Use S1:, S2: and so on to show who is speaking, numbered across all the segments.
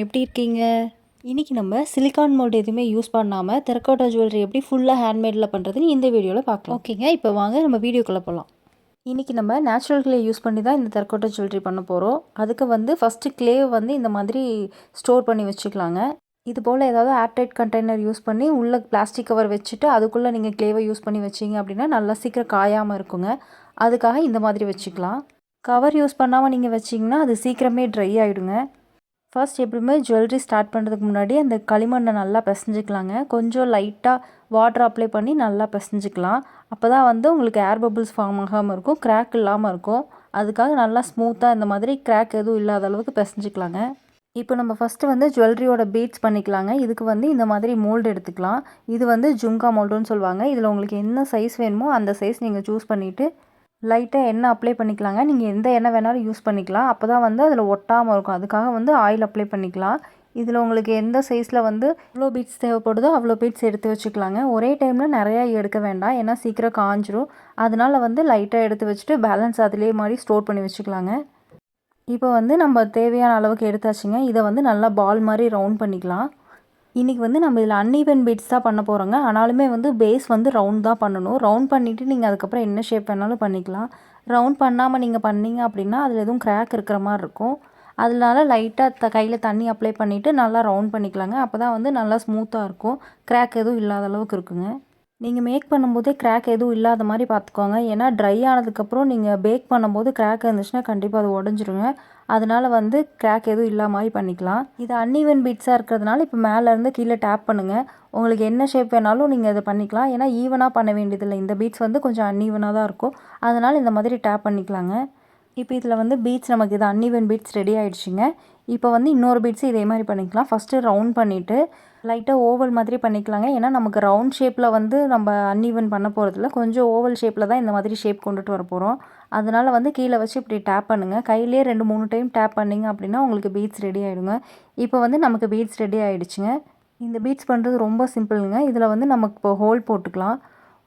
S1: எப்படி இருக்கீங்க? இன்னைக்கு நம்ம சிலிக்கான் மோல்டு எதுவுமே யூஸ் பண்ணாம டெரகோட்டா ஜுவல்லரி எப்படி ஃபுல்லாக ஹேண்ட்மேடில் பண்ணுறதுன்னு இந்த வீடியோவில் பார்க்கலாம். ஓகேங்க, இப்போ வாங்க நம்ம வீடியோக்குள்ளே போகலாம். இன்றைக்கி நம்ம நேச்சுரல் கிளே யூஸ் பண்ணி தான் இந்த டெரகோட்டா ஜுவல்லரி பண்ண போகிறோம். அதுக்கு வந்து ஃபஸ்ட்டு கிளே வந்து இந்த மாதிரி ஸ்டோர் பண்ணி வச்சுக்கலாங்க. இது போல் ஏதாவது ஏர்டைட் கண்டெய்னர் யூஸ் பண்ணி உள்ளே பிளாஸ்டிக் கவர் வச்சுட்டு அதுக்குள்ளே நீங்கள் கிளேவை யூஸ் பண்ணி வச்சிங்க அப்படின்னா நல்லா சீக்கிரம் காயாமல் இருக்குங்க. அதுக்காக இந்த மாதிரி வச்சுக்கலாம். கவர் யூஸ் பண்ணாமல் நீங்கள் வச்சிங்கன்னா அது சீக்கிரமே ட்ரை ஆகிடுங்க. ஃபர்ஸ்ட் எப்பவுமே ஜுவல்லரி ஸ்டார்ட் பண்ணுறதுக்கு முன்னாடி அந்த களிமண்ணை நல்லா பிசைஞ்சிக்கலாங்க. கொஞ்சம் லைட்டாக வாட்டர் அப்ளை பண்ணி நல்லா பிசைஞ்சிக்கலாம். அப்போ தான் வந்து உங்களுக்கு ஏர் பபிள்ஸ் ஃபார்ம் ஆகாமல் இருக்கும், கிராக் இல்லாமல் இருக்கும். அதுக்காக நல்லா ஸ்மூத்தாக இந்த மாதிரி கிராக் எதுவும் இல்லாத அளவுக்கு பிசைஞ்சிக்கலாங்க. இப்போ நம்ம ஃபஸ்ட்டு வந்து ஜுவல்லரியோட பீட்ஸ் பண்ணிக்கலாங்க. இதுக்கு வந்து இந்த மாதிரி மோல்டு எடுத்துக்கலாம். இது வந்து ஜும்கா மோல்டுன்னு சொல்லுவாங்க. இதில் உங்களுக்கு என்ன சைஸ் வேணுமோ அந்த சைஸ் நீங்கள் சூஸ் பண்ணிவிட்டு லைட்டாக எண்ணெய் அப்ளை பண்ணிக்கலாங்க. நீங்கள் எந்த எண்ணெய் வேணாலும் யூஸ் பண்ணிக்கலாம். அப்போ தான் வந்து அதில் ஒட்டாமல் இருக்கும். அதுக்காக வந்து ஆயில் அப்ளை பண்ணிக்கலாம். இதில் உங்களுக்கு எந்த சைஸில் வந்து எவ்வளோ பீட்ஸ் தேவைப்படுதோ அவ்வளோ பீட்ஸ் எடுத்து வச்சுக்கலாங்க. ஒரே டைமில் நிறையா எடுக்க வேண்டாம், ஏன்னா சீக்கிரம் காஞ்சிரும். அதனால் வந்து லைட்டாக எடுத்து வச்சுட்டு பேலன்ஸ் அதிலே மாதிரி ஸ்டோர் பண்ணி வச்சுக்கலாங்க. இப்போ வந்து நம்ம தேவையான அளவுக்கு எடுத்தாச்சுங்க. இதை வந்து நல்லா பால் மாதிரி ரவுண்ட் பண்ணிக்கலாம். இன்றைக்கி வந்து நம்ம இதில் அன்ஈவன் பீட்ஸ் தான் பண்ண போகிறோங்க. ஆனாலுமே வந்து பேஸ் வந்து ரவுண்ட் தான் பண்ணணும். ரவுண்ட் பண்ணிவிட்டு நீங்கள் அதுக்கப்புறம் என்ன ஷேப் வேணாலும் பண்ணிக்கலாம். ரவுண்ட் பண்ணாமல் நீங்கள் பண்ணீங்க அப்படின்னா அதில் எதுவும் கிராக் இருக்கிற மாதிரி இருக்கும். அதனால லைட்டாக கையில் தண்ணி அப்ளை பண்ணிவிட்டு நல்லா ரவுண்ட் பண்ணிக்கலாங்க. அப்போ தான் வந்து நல்லா ஸ்மூத்தாக இருக்கும். கிராக் எதுவும் இல்லாத அளவுக்கு இருக்குங்க. நீங்கள் மேக் பண்ணும்போதே கிராக் எதுவும் இல்லாத மாதிரி பார்த்துக்கோங்க. ஏன்னா ட்ரை ஆனதுக்கப்புறம் நீங்கள் பேக் பண்ணும்போது கிராக் இருந்துச்சுன்னா கண்டிப்பாக அது உடஞ்சிருங்க. அதனால் வந்து கிராக் எதுவும் இல்லாத மாதிரி பண்ணிக்கலாம். இது அன்ஈவன் பீட்ஸாக இருக்கிறதுனால இப்போ மேலேருந்து கீழே டேப் பண்ணுங்கள். உங்களுக்கு என்ன ஷேப் வேணாலும் நீங்கள் இதை பண்ணிக்கலாம். ஏன்னா ஈவனாக பண்ண வேண்டியதில்லை. இந்த பீட்ஸ் வந்து கொஞ்சம் அன்ஈவனாக தான் இருக்கும். அதனால் இந்த மாதிரி டேப் பண்ணிக்கலாங்க. இப்போ இதில் வந்து பீட்ஸ் நமக்கு இது அன்ஈவன் பீட்ஸ் ரெடி ஆகிடுச்சிங்க. இப்போ வந்து இன்னொரு பீட்ஸு இதே மாதிரி பண்ணிக்கலாம். ஃபஸ்ட்டு ரவுண்ட் பண்ணிவிட்டு லைட்டாக ஓவல் மாதிரி பண்ணிக்கலாங்க. ஏன்னா நமக்கு ரவுண்ட் ஷேப்பில் வந்து நம்ம அன்ஈவன் பண்ண போகிறதில்ல, கொஞ்சம் ஓவல் ஷேப்பில் தான் இந்த மாதிரி ஷேப் கொண்டுட்டு வர போகிறோம். அதனால் வந்து கீழே வச்சு இப்படி டேப் பண்ணுங்கள். கையிலே 2-3 டைம் டேப் பண்ணிங்க அப்படின்னா உங்களுக்கு பீட்ஸ் ரெடி ஆகிடுங்க. இப்போ வந்து நமக்கு பீட்ஸ் ரெடி ஆகிடுச்சுங்க. இந்த பீட்ஸ் பண்ணுறது ரொம்ப சிம்பிளுங்க. இதில் வந்து நமக்கு இப்போ ஹோல் போட்டுக்கலாம்.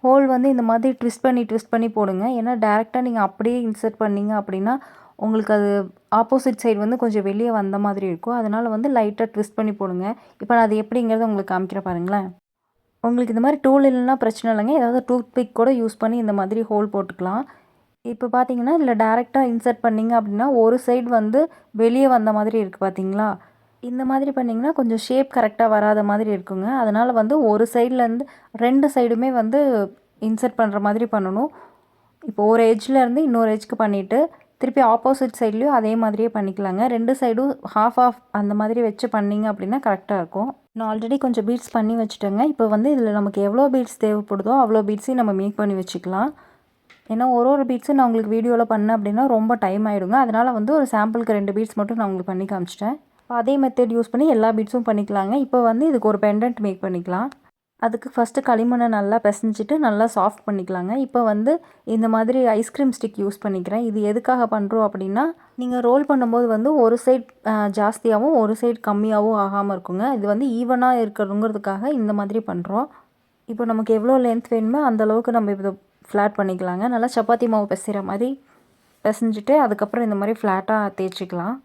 S1: ஹோல் வந்து இந்த மாதிரி ட்விஸ்ட் பண்ணி போடுங்க. ஏன்னா டேரெக்டாக நீங்கள் அப்படியே இன்சர்ட் பண்ணிங்க அப்படின்னா உங்களுக்கு அது ஆப்போசிட் சைடு வந்து கொஞ்சம் வெளியே வந்த மாதிரி இருக்கும். அதனால் வந்து லைட்டாக ட்விஸ்ட் பண்ணி போடுங்க. இப்போ நான் அது எப்படிங்கிறத உங்களுக்கு காமிக்கிற பாருங்களேன். உங்களுக்கு இந்த மாதிரி டூல் இல்லைன்னா பிரச்சனை இல்லைங்க. ஏதாவது டூத் பிக் கூட யூஸ் பண்ணி இந்த மாதிரி ஹோல் போட்டுக்கலாம். இப்போ பார்த்தீங்கன்னா இதில் டேரெக்டாக இன்சர்ட் பண்ணிங்க அப்படின்னா ஒரு சைடு வந்து வெளியே வந்த மாதிரி இருக்குது பார்த்தீங்களா? இந்த மாதிரி பண்ணிங்கன்னா கொஞ்சம் ஷேப் கரெக்டாக வராத மாதிரி இருக்குங்க. அதனால் வந்து ஒரு சைட்லேருந்து 2 சைடுமே வந்து இன்சர்ட் பண்ணுற மாதிரி பண்ணணும். இப்போ ஒரு எட்ஜ்லேருந்து இன்னொரு எட்ஜ்க்கு பண்ணிவிட்டு திருப்பி ஆப்போசிட் சைட்லேயும் அதே மாதிரியே பண்ணிக்கலாங்க. 2 சைடும் ஆஃப் அந்த மாதிரி வச்சு பண்ணிங்க அப்படின்னா கரெக்டாக இருக்கும். நான் ஆல்ரெடி கொஞ்சம் பீட்ஸ் பண்ணி வச்சுட்டேங்க. இப்போ வந்து இதில் நமக்கு எவ்வளோ பீட்ஸ் தேவைப்படுதோ அவ்வளோ பீட்ஸையும் நம்ம மேக் பண்ணி வச்சுக்கலாம். ஏன்னா ஒரு பீட்ஸும் நான் உங்களுக்கு வீடியோவில் பண்ணேன் அப்படின்னா ரொம்ப டைம் ஆகிடுங்க. அதனால் வந்து ஒரு சாம்பிளுக்கு 2 பீட்ஸ் மட்டும் நான் உங்களுக்கு பண்ணி காமிச்சிட்டேன். இப்போ அதே மெத்தட் யூஸ் பண்ணி எல்லா பீட்ஸும் பண்ணிக்கலாங்க. இப்போ வந்து இதுக்கு ஒரு பெண்டன்ட் மேக் பண்ணிக்கலாம். அதுக்கு ஃபஸ்ட்டு களிமண்ணை நல்லா பிசைஞ்சிட்டு நல்லா சாஃப்ட் பண்ணிக்கலாங்க. இப்போ வந்து இந்த மாதிரி ஐஸ்கிரீம் ஸ்டிக் யூஸ் பண்ணிக்கிறேன். இது எதுக்காக பண்ணுறோம் அப்படின்னா நீங்கள் ரோல் பண்ணும்போது வந்து ஒரு சைட் ஜாஸ்தியாகவும் ஒரு சைட் கம்மியாகவும் ஆகாமல் இருக்குங்க. இது வந்து ஈவனாக இருக்கணுங்கிறதுக்காக இந்த மாதிரி பண்ணுறோம். இப்போ நமக்கு எவ்வளோ லென்த் வேணுமோ அந்தளவுக்கு நம்ம இதை ஃப்ளாட் பண்ணிக்கலாங்க. நல்லா சப்பாத்தி மாவு பிசைகிற மாதிரி பிசைஞ்சிட்டு அதுக்கப்புறம் இந்த மாதிரி ஃப்ளாட்டாக தேய்ச்சிக்கலாம்.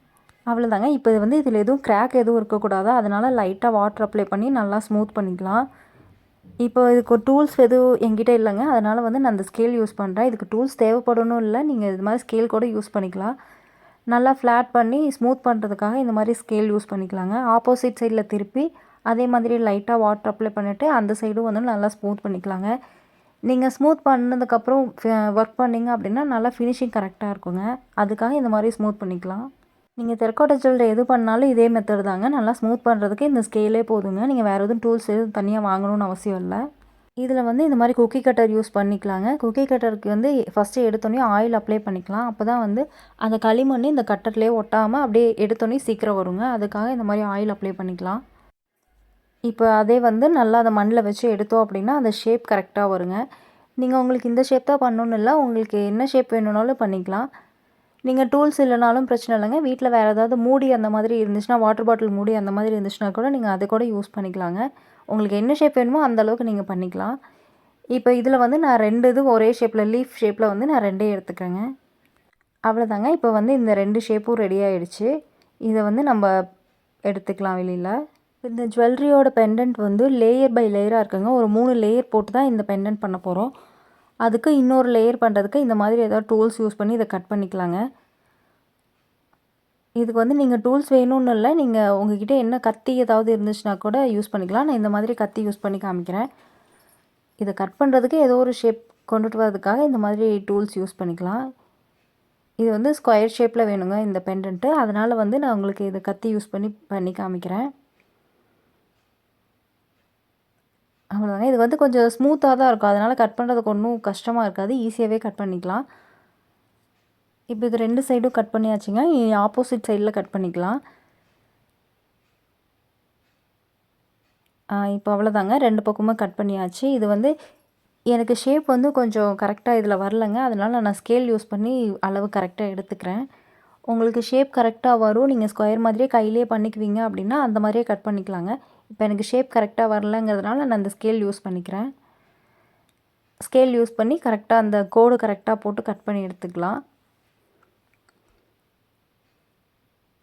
S1: அவ்வளோதாங்க. இப்போ இது வந்து இதில் எதுவும் கிராக் எதுவும் இருக்கக்கூடாது. அதனால் லைட்டாக வாட்டர் அப்ளை பண்ணி நல்லா ஸ்மூத் பண்ணிக்கலாம். இப்போ இதுக்கு ஒரு டூல்ஸ் எதுவும் என்கிட்ட இல்லைங்க. அதனால் வந்து நான் அந்த ஸ்கேல் யூஸ் பண்ணுறேன். இதுக்கு டூல்ஸ் தேவைப்படணும் இல்லை, நீங்கள் இது மாதிரி ஸ்கேல் கூட யூஸ் பண்ணிக்கலாம். நல்லா ஃப்ளாட் பண்ணி ஸ்மூத் பண்ணுறதுக்காக இந்த மாதிரி ஸ்கேல் யூஸ் பண்ணிக்கலாங்க. ஆப்போசிட் சைடில் திருப்பி அதே மாதிரி லைட்டாக வாட்டர் அப்ளை பண்ணிவிட்டு அந்த சைடும் வந்து நல்லா ஸ்மூத் பண்ணிக்கலாங்க. நீங்கள் ஸ்மூத் பண்ணதுக்கப்புறம் ஒர்க் பண்ணிங்க அப்படின்னா நல்லா ஃபினிஷிங் கரெக்டாக இருக்குங்க. அதுக்காக இந்த மாதிரி ஸ்மூத் பண்ணிக்கலாம். நீங்கள் டெரகோட்டா ஜுவல்லரி எது பண்ணாலும் இதே மெத்தட் தாங்க. நல்லா ஸ்மூத் பண்ணுறதுக்கு இந்த ஸ்கேலே போதுங்க. நீங்கள் வேறு எதுவும் டூல்ஸ் எதுவும் தனியாக வாங்கணும்னு அவசியம் இல்லை. இதில் வந்து இந்த மாதிரி குக்கி கட்டர் யூஸ் பண்ணிக்கலாங்க. குக்கி கட்டருக்கு வந்து ஃபஸ்ட்டு எடுத்தோடனே ஆயில் அப்ளை பண்ணிக்கலாம். அப்போ தான் வந்து அந்த களிமண் இந்த கட்டர்லேயே ஒட்டாமல் அப்படியே எடுத்தோடனே சீக்கிரம் வருங்க. அதுக்காக இந்த மாதிரி ஆயில் அப்ளை பண்ணிக்கலாம். இப்போ அதே வந்து நல்லா அந்த மண்ணில் வச்சு எடுத்தோம் அப்படின்னா அந்த ஷேப் கரெக்டாக வருங்க. நீங்கள் உங்களுக்கு இந்த ஷேப் தான் பண்ணணுன்னு இல்லை, உங்களுக்கு என்ன ஷேப் வேணும்னாலும் பண்ணிக்கலாம். நீங்கள் டூல்ஸ் இல்லைனாலும் பிரச்சனை இல்லைங்க. வீட்டில் வேறு ஏதாவது மூடி அந்த மாதிரி இருந்துச்சுன்னா, வாட்டர் பாட்டில் மூடி அந்த மாதிரி இருந்துச்சுன்னா கூட நீங்கள் அதை கூட யூஸ் பண்ணிக்கலாங்க. உங்களுக்கு என்ன ஷேப் வேணுமோ அந்தளவுக்கு நீங்கள் பண்ணிக்கலாம். இப்போ இதில் வந்து நான் 2 இது ஒரே ஷேப்பில் லீஃப் ஷேப்பில் வந்து நான் 2 எடுத்துக்கிறேங்க. அவ்வளோதாங்க. இப்போ வந்து இந்த 2 ஷேப்பும் ரெடி ஆகிடுச்சு. இதை வந்து நம்ம எடுத்துக்கலாம் வெளியில். இந்த ஜுவல்லரியோட பெண்டன்ட் வந்து லேயர் பை லேயராக இருக்குங்க. ஒரு 3 லேயர் போட்டு தான் இந்த பெண்டன்ட் பண்ண போகிறோம். அதுக்கு இன்னொரு லேயர் பண்ணுறதுக்கு இந்த மாதிரி ஏதாவது டூல்ஸ் யூஸ் பண்ணி இதை கட் பண்ணிக்கலாங்க. இதுக்கு வந்து நீங்கள் டூல்ஸ் வேணும்னு இல்லை, நீங்கள் உங்ககிட்ட என்ன கத்தி ஏதாவது இருந்துச்சுன்னா கூட யூஸ் பண்ணிக்கலாம். நான் இந்த மாதிரி கத்தி யூஸ் பண்ணி காமிக்கிறேன். இதை கட் பண்ணுறதுக்கு ஏதோ ஒரு ஷேப் கொண்டுட்டு வரதுக்காக இந்த மாதிரி டூல்ஸ் யூஸ் பண்ணிக்கலாம். இது வந்து ஸ்கொயர் ஷேப்பில் வேணுங்க இந்த பெண்டன்ட்டு. அதனால் வந்து நான் உங்களுக்கு இதை கத்தி யூஸ் பண்ணி காமிக்கிறேன். அவ்வளோதாங்க. இது வந்து கொஞ்சம் ஸ்மூத்தாக தான் இருக்கும். அதனால் கட் பண்ணுறதுக்கு ஒன்றும் கஷ்டமாக இருக்காது. ஈஸியாகவே கட் பண்ணிக்கலாம். இப்போ இது 2 சைடும் கட் பண்ணியாச்சுங்க. ஆப்போசிட் சைடில் கட் பண்ணிக்கலாம். இப்போ அவ்வளோதாங்க. 2 பக்கமும் கட் பண்ணியாச்சு. இது வந்து எனக்கு ஷேப் வந்து கொஞ்சம் கரெக்டாக இதில் வரலங்க. அதனால் நான் ஸ்கேல் யூஸ் பண்ணி அளவு கரெக்டாக எடுத்துக்கிறேன். உங்களுக்கு ஷேப் கரெக்டாக வரும், நீங்கள் ஸ்கொயர் மாதிரியே கையிலேயே பண்ணிக்குவீங்க அப்படின்னா அந்த மாதிரியே கட் பண்ணிக்கலாங்க. இப்போ எனக்கு ஷேப் கரெக்டாக வரலங்கிறதுனால நான் அந்த ஸ்கேல் யூஸ் பண்ணிக்கிறேன். ஸ்கேல் யூஸ் பண்ணி கரெக்டாக அந்த கோடு கரெக்டாக போட்டு கட் பண்ணி எடுத்துக்கலாம்.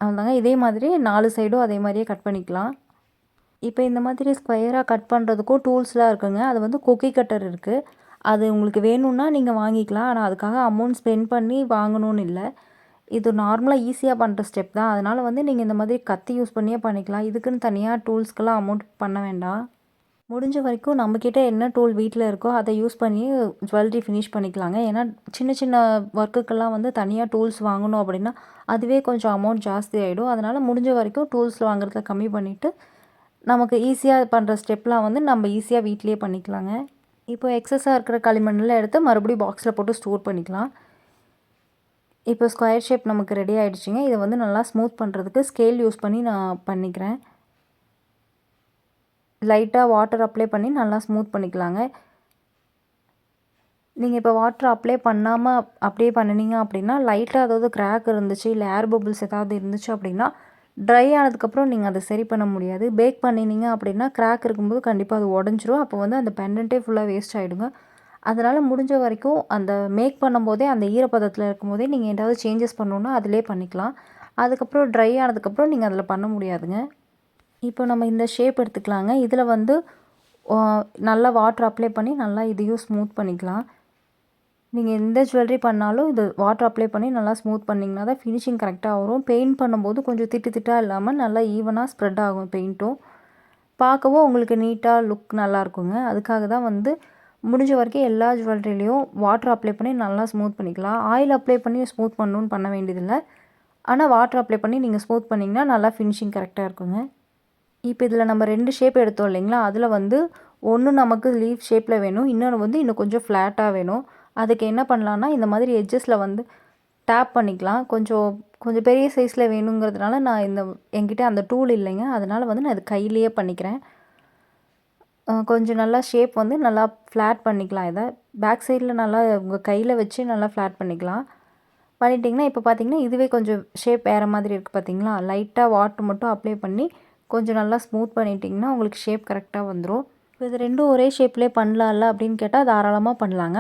S1: அவ்வளோதாங்க. இதே மாதிரி 4 சைடும் அதே மாதிரியே கட் பண்ணிக்கலாம். இப்போ இந்த மாதிரி ஸ்கொயராக கட் பண்ணுறதுக்கும் டூல்ஸ்லாம் இருக்குங்க. அது வந்து குக்கி கட்டர் இருக்குது. அது உங்களுக்கு வேணும்னா நீங்கள் வாங்கிக்கலாம். ஆனால் அதுக்காக அமௌண்ட் ஸ்பெண்ட் பண்ணி வாங்கணும்னு இல்லை. இது நார்மலாக ஈஸியாக பண்ணுற ஸ்டெப் தான். அதனால் வந்து நீங்கள் இந்த மாதிரி கத்தி யூஸ் பண்ணியே பண்ணிக்கலாம். இதுக்குன்னு தனியாக டூல்ஸ்க்கெல்லாம் அமௌண்ட் பண்ண வேண்டாம். முடிஞ்ச வரைக்கும் நம்மக்கிட்ட என்ன டூல் வீட்டில் இருக்கோ அதை யூஸ் பண்ணி ஜுவல்லரி ஃபினிஷ் பண்ணிக்கலாங்க. ஏன்னா சின்ன சின்ன ஒர்க்குக்கெல்லாம் வந்து தனியாக டூல்ஸ் வாங்கணும் அப்படின்னா அதுவே கொஞ்சம் அமௌண்ட் ஜாஸ்தி ஆகிடும். அதனால் முடிஞ்ச வரைக்கும் டூல்ஸ் வாங்குறத கம்மி பண்ணிவிட்டு நமக்கு ஈஸியாக பண்ணுற ஸ்டெப்லாம் வந்து நம்ம ஈஸியாக வீட்டிலேயே பண்ணிக்கலாங்க. இப்போ எக்ஸஸாக இருக்கிற களிமண்ணெல்லாம் எடுத்து மறுபடியும் பாக்ஸில் போட்டு ஸ்டோர் பண்ணிக்கலாம். இப்போ ஸ்கொயர் ஷேப் நமக்கு ரெடி ஆகிடுச்சிங்க. இதை வந்து நல்லா ஸ்மூத் பண்ணுறதுக்கு ஸ்கேல் யூஸ் பண்ணி நான் பண்ணிக்கிறேன். லைட்டாக வாட்டர் அப்ளை பண்ணி நல்லா ஸ்மூத் பண்ணிக்கலாங்க. நீங்கள் இப்போ வாட்டர் அப்ளை பண்ணாமல் அப்படியே பண்ணினீங்க அப்படின்னா லைட்டாக ஏதாவது கிராக் இருந்துச்சு, இல்லை ஏர் பபிள்ஸ் ஏதாவது இருந்துச்சு அப்படின்னா ட்ரை ஆனதுக்கப்புறம் நீங்கள் அதை சரி பண்ண முடியாது. பேக் பண்ணினீங்க அப்படின்னா கிராக் இருக்கும்போது கண்டிப்பாக அது உடஞ்சிரும். அப்போ வந்து அந்த பெண்டன்ட்டே ஃபுல்லாக வேஸ்ட் ஆகிடுங்க. அதனால் முடிஞ்ச வரைக்கும் அந்த மேக் பண்ணும்போதே அந்த ஈரப்பதத்தில் இருக்கும்போதே நீங்கள் ஏதாவது சேஞ்சஸ் பண்ணணுன்னா அதிலே பண்ணிக்கலாம். அதுக்கப்புறம் ட்ரை ஆனதுக்கப்புறம் நீங்கள் அதில் பண்ண முடியாதுங்க. இப்போ நம்ம இந்த ஷேப் எடுத்துக்கலாங்க. இதில் வந்து நல்லா வாட்டர் அப்ளை பண்ணி நல்லா இதையும் ஸ்மூத் பண்ணிக்கலாம். நீங்கள் எந்த ஜுவல்லரி பண்ணாலும் இது வாட்டர் அப்ளை பண்ணி நல்லா ஸ்மூத் பண்ணிங்கன்னா தான் ஃபினிஷிங் கரெக்டாக வரும். பெயிண்ட் பண்ணும்போது கொஞ்சம் திட்டாக இல்லாமல் நல்லா ஈவனாக ஸ்ப்ரெட் ஆகும் பெயிண்ட்டும். பார்க்கவும் உங்களுக்கு நீட்டாக லுக் நல்லாயிருக்குங்க. அதுக்காக தான் வந்து முடிஞ்ச வரைக்கும் எல்லா ஜுவல்லரிலையும் வாட்டர் அப்ளை பண்ணி நல்லா ஸ்மூத் பண்ணிக்கலாம். ஆயில் அப்ளை பண்ணி ஸ்மூத் பண்ணணுன்னு பண்ண வேண்டியதில்லை. ஆனால் வாட்டர் அப்ளை பண்ணி நீங்கள் ஸ்மூத் பண்ணிங்கன்னா நல்லா ஃபினிஷிங் கரெக்டாக இருக்குங்க. இப்போ இதில் நம்ம 2 ஷேப் எடுத்தோம் இல்லைங்களா, அதில் வந்து ஒன்று நமக்கு லீஃப் ஷேப்பில் வேணும், இன்னொன்று வந்து இன்னும் கொஞ்சம் ஃப்ளாட்டாக வேணும். அதுக்கு என்ன பண்ணலான்னா இந்த மாதிரி எட்ஜஸில் வந்து டேப் பண்ணிக்கலாம். கொஞ்சம் கொஞ்சம் பெரிய சைஸில் வேணுங்கிறதுனால நான் என்கிட்ட அந்த டூல் இல்லைங்க. அதனால் வந்து நான் இது கையிலேயே பண்ணிக்கிறேன். கொஞ்சம் நல்லா ஷேப் வந்து நல்லா ஃப்ளாட் பண்ணிக்கலாம். இதை பேக் சைடில் நல்லா உங்கள் கையில் வச்சு நல்லா ஃப்ளாட் பண்ணிக்கலாம். பண்ணிட்டிங்கன்னா இப்போ பார்த்தீங்கன்னா இதுவே கொஞ்சம் ஷேப் வேறு மாதிரி இருக்குது பார்த்தீங்களா. லைட்டாக வாட்டர் மட்டும் அப்ளை பண்ணி கொஞ்சம் நல்லா ஸ்மூத் பண்ணிட்டிங்கன்னா உங்களுக்கு ஷேப் கரெக்டாக வந்துடும். இப்போ இது 2 ஒரே ஷேப்லேயே பண்ணலாம்ல அப்படின்னு கேட்டால் தாராளமாக பண்ணலாங்க.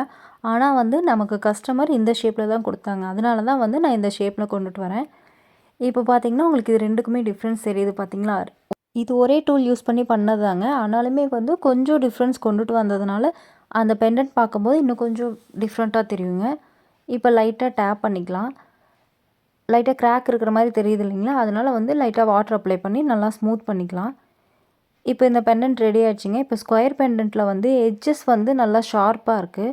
S1: ஆனால் வந்து நமக்கு கஸ்டமர் இந்த ஷேப்பில் தான் கொடுத்தாங்க. அதனால தான் வந்து நான் இந்த ஷேப்பில் கொண்டுட்டு வரேன். இப்போ பார்த்தீங்கன்னா உங்களுக்கு இது 2க்குமே டிஃப்ரென்ஸ் தெரியுது பார்த்தீங்களா. இது ஒரே டூல் யூஸ் பண்ணி பண்ணதாங்க. ஆனாலுமே வந்து கொஞ்சம் டிஃப்ரென்ஸ் கொண்டுட்டு வந்ததுனால அந்த பெண்டன்ட் பார்க்கும்போது இன்னும் கொஞ்சம் டிஃப்ரெண்ட்டாக தெரியுங்க. இப்போ லைட்டாக டேப் பண்ணிக்கலாம். லைட்டாக கிராக் இருக்கிற மாதிரி தெரியுது இல்லைங்களா, அதனால் வந்து லைட்டாக வாட்டர் அப்ளை பண்ணி நல்லா ஸ்மூத் பண்ணிக்கலாம். இப்போ இந்த பெண்டன்ட் ரெடி ஆகிடுச்சிங்க. இப்போ ஸ்கொயர் பெண்டன்ட்டில் வந்து எட்ஜஸ் வந்து நல்லா ஷார்ப்பாக இருக்குது.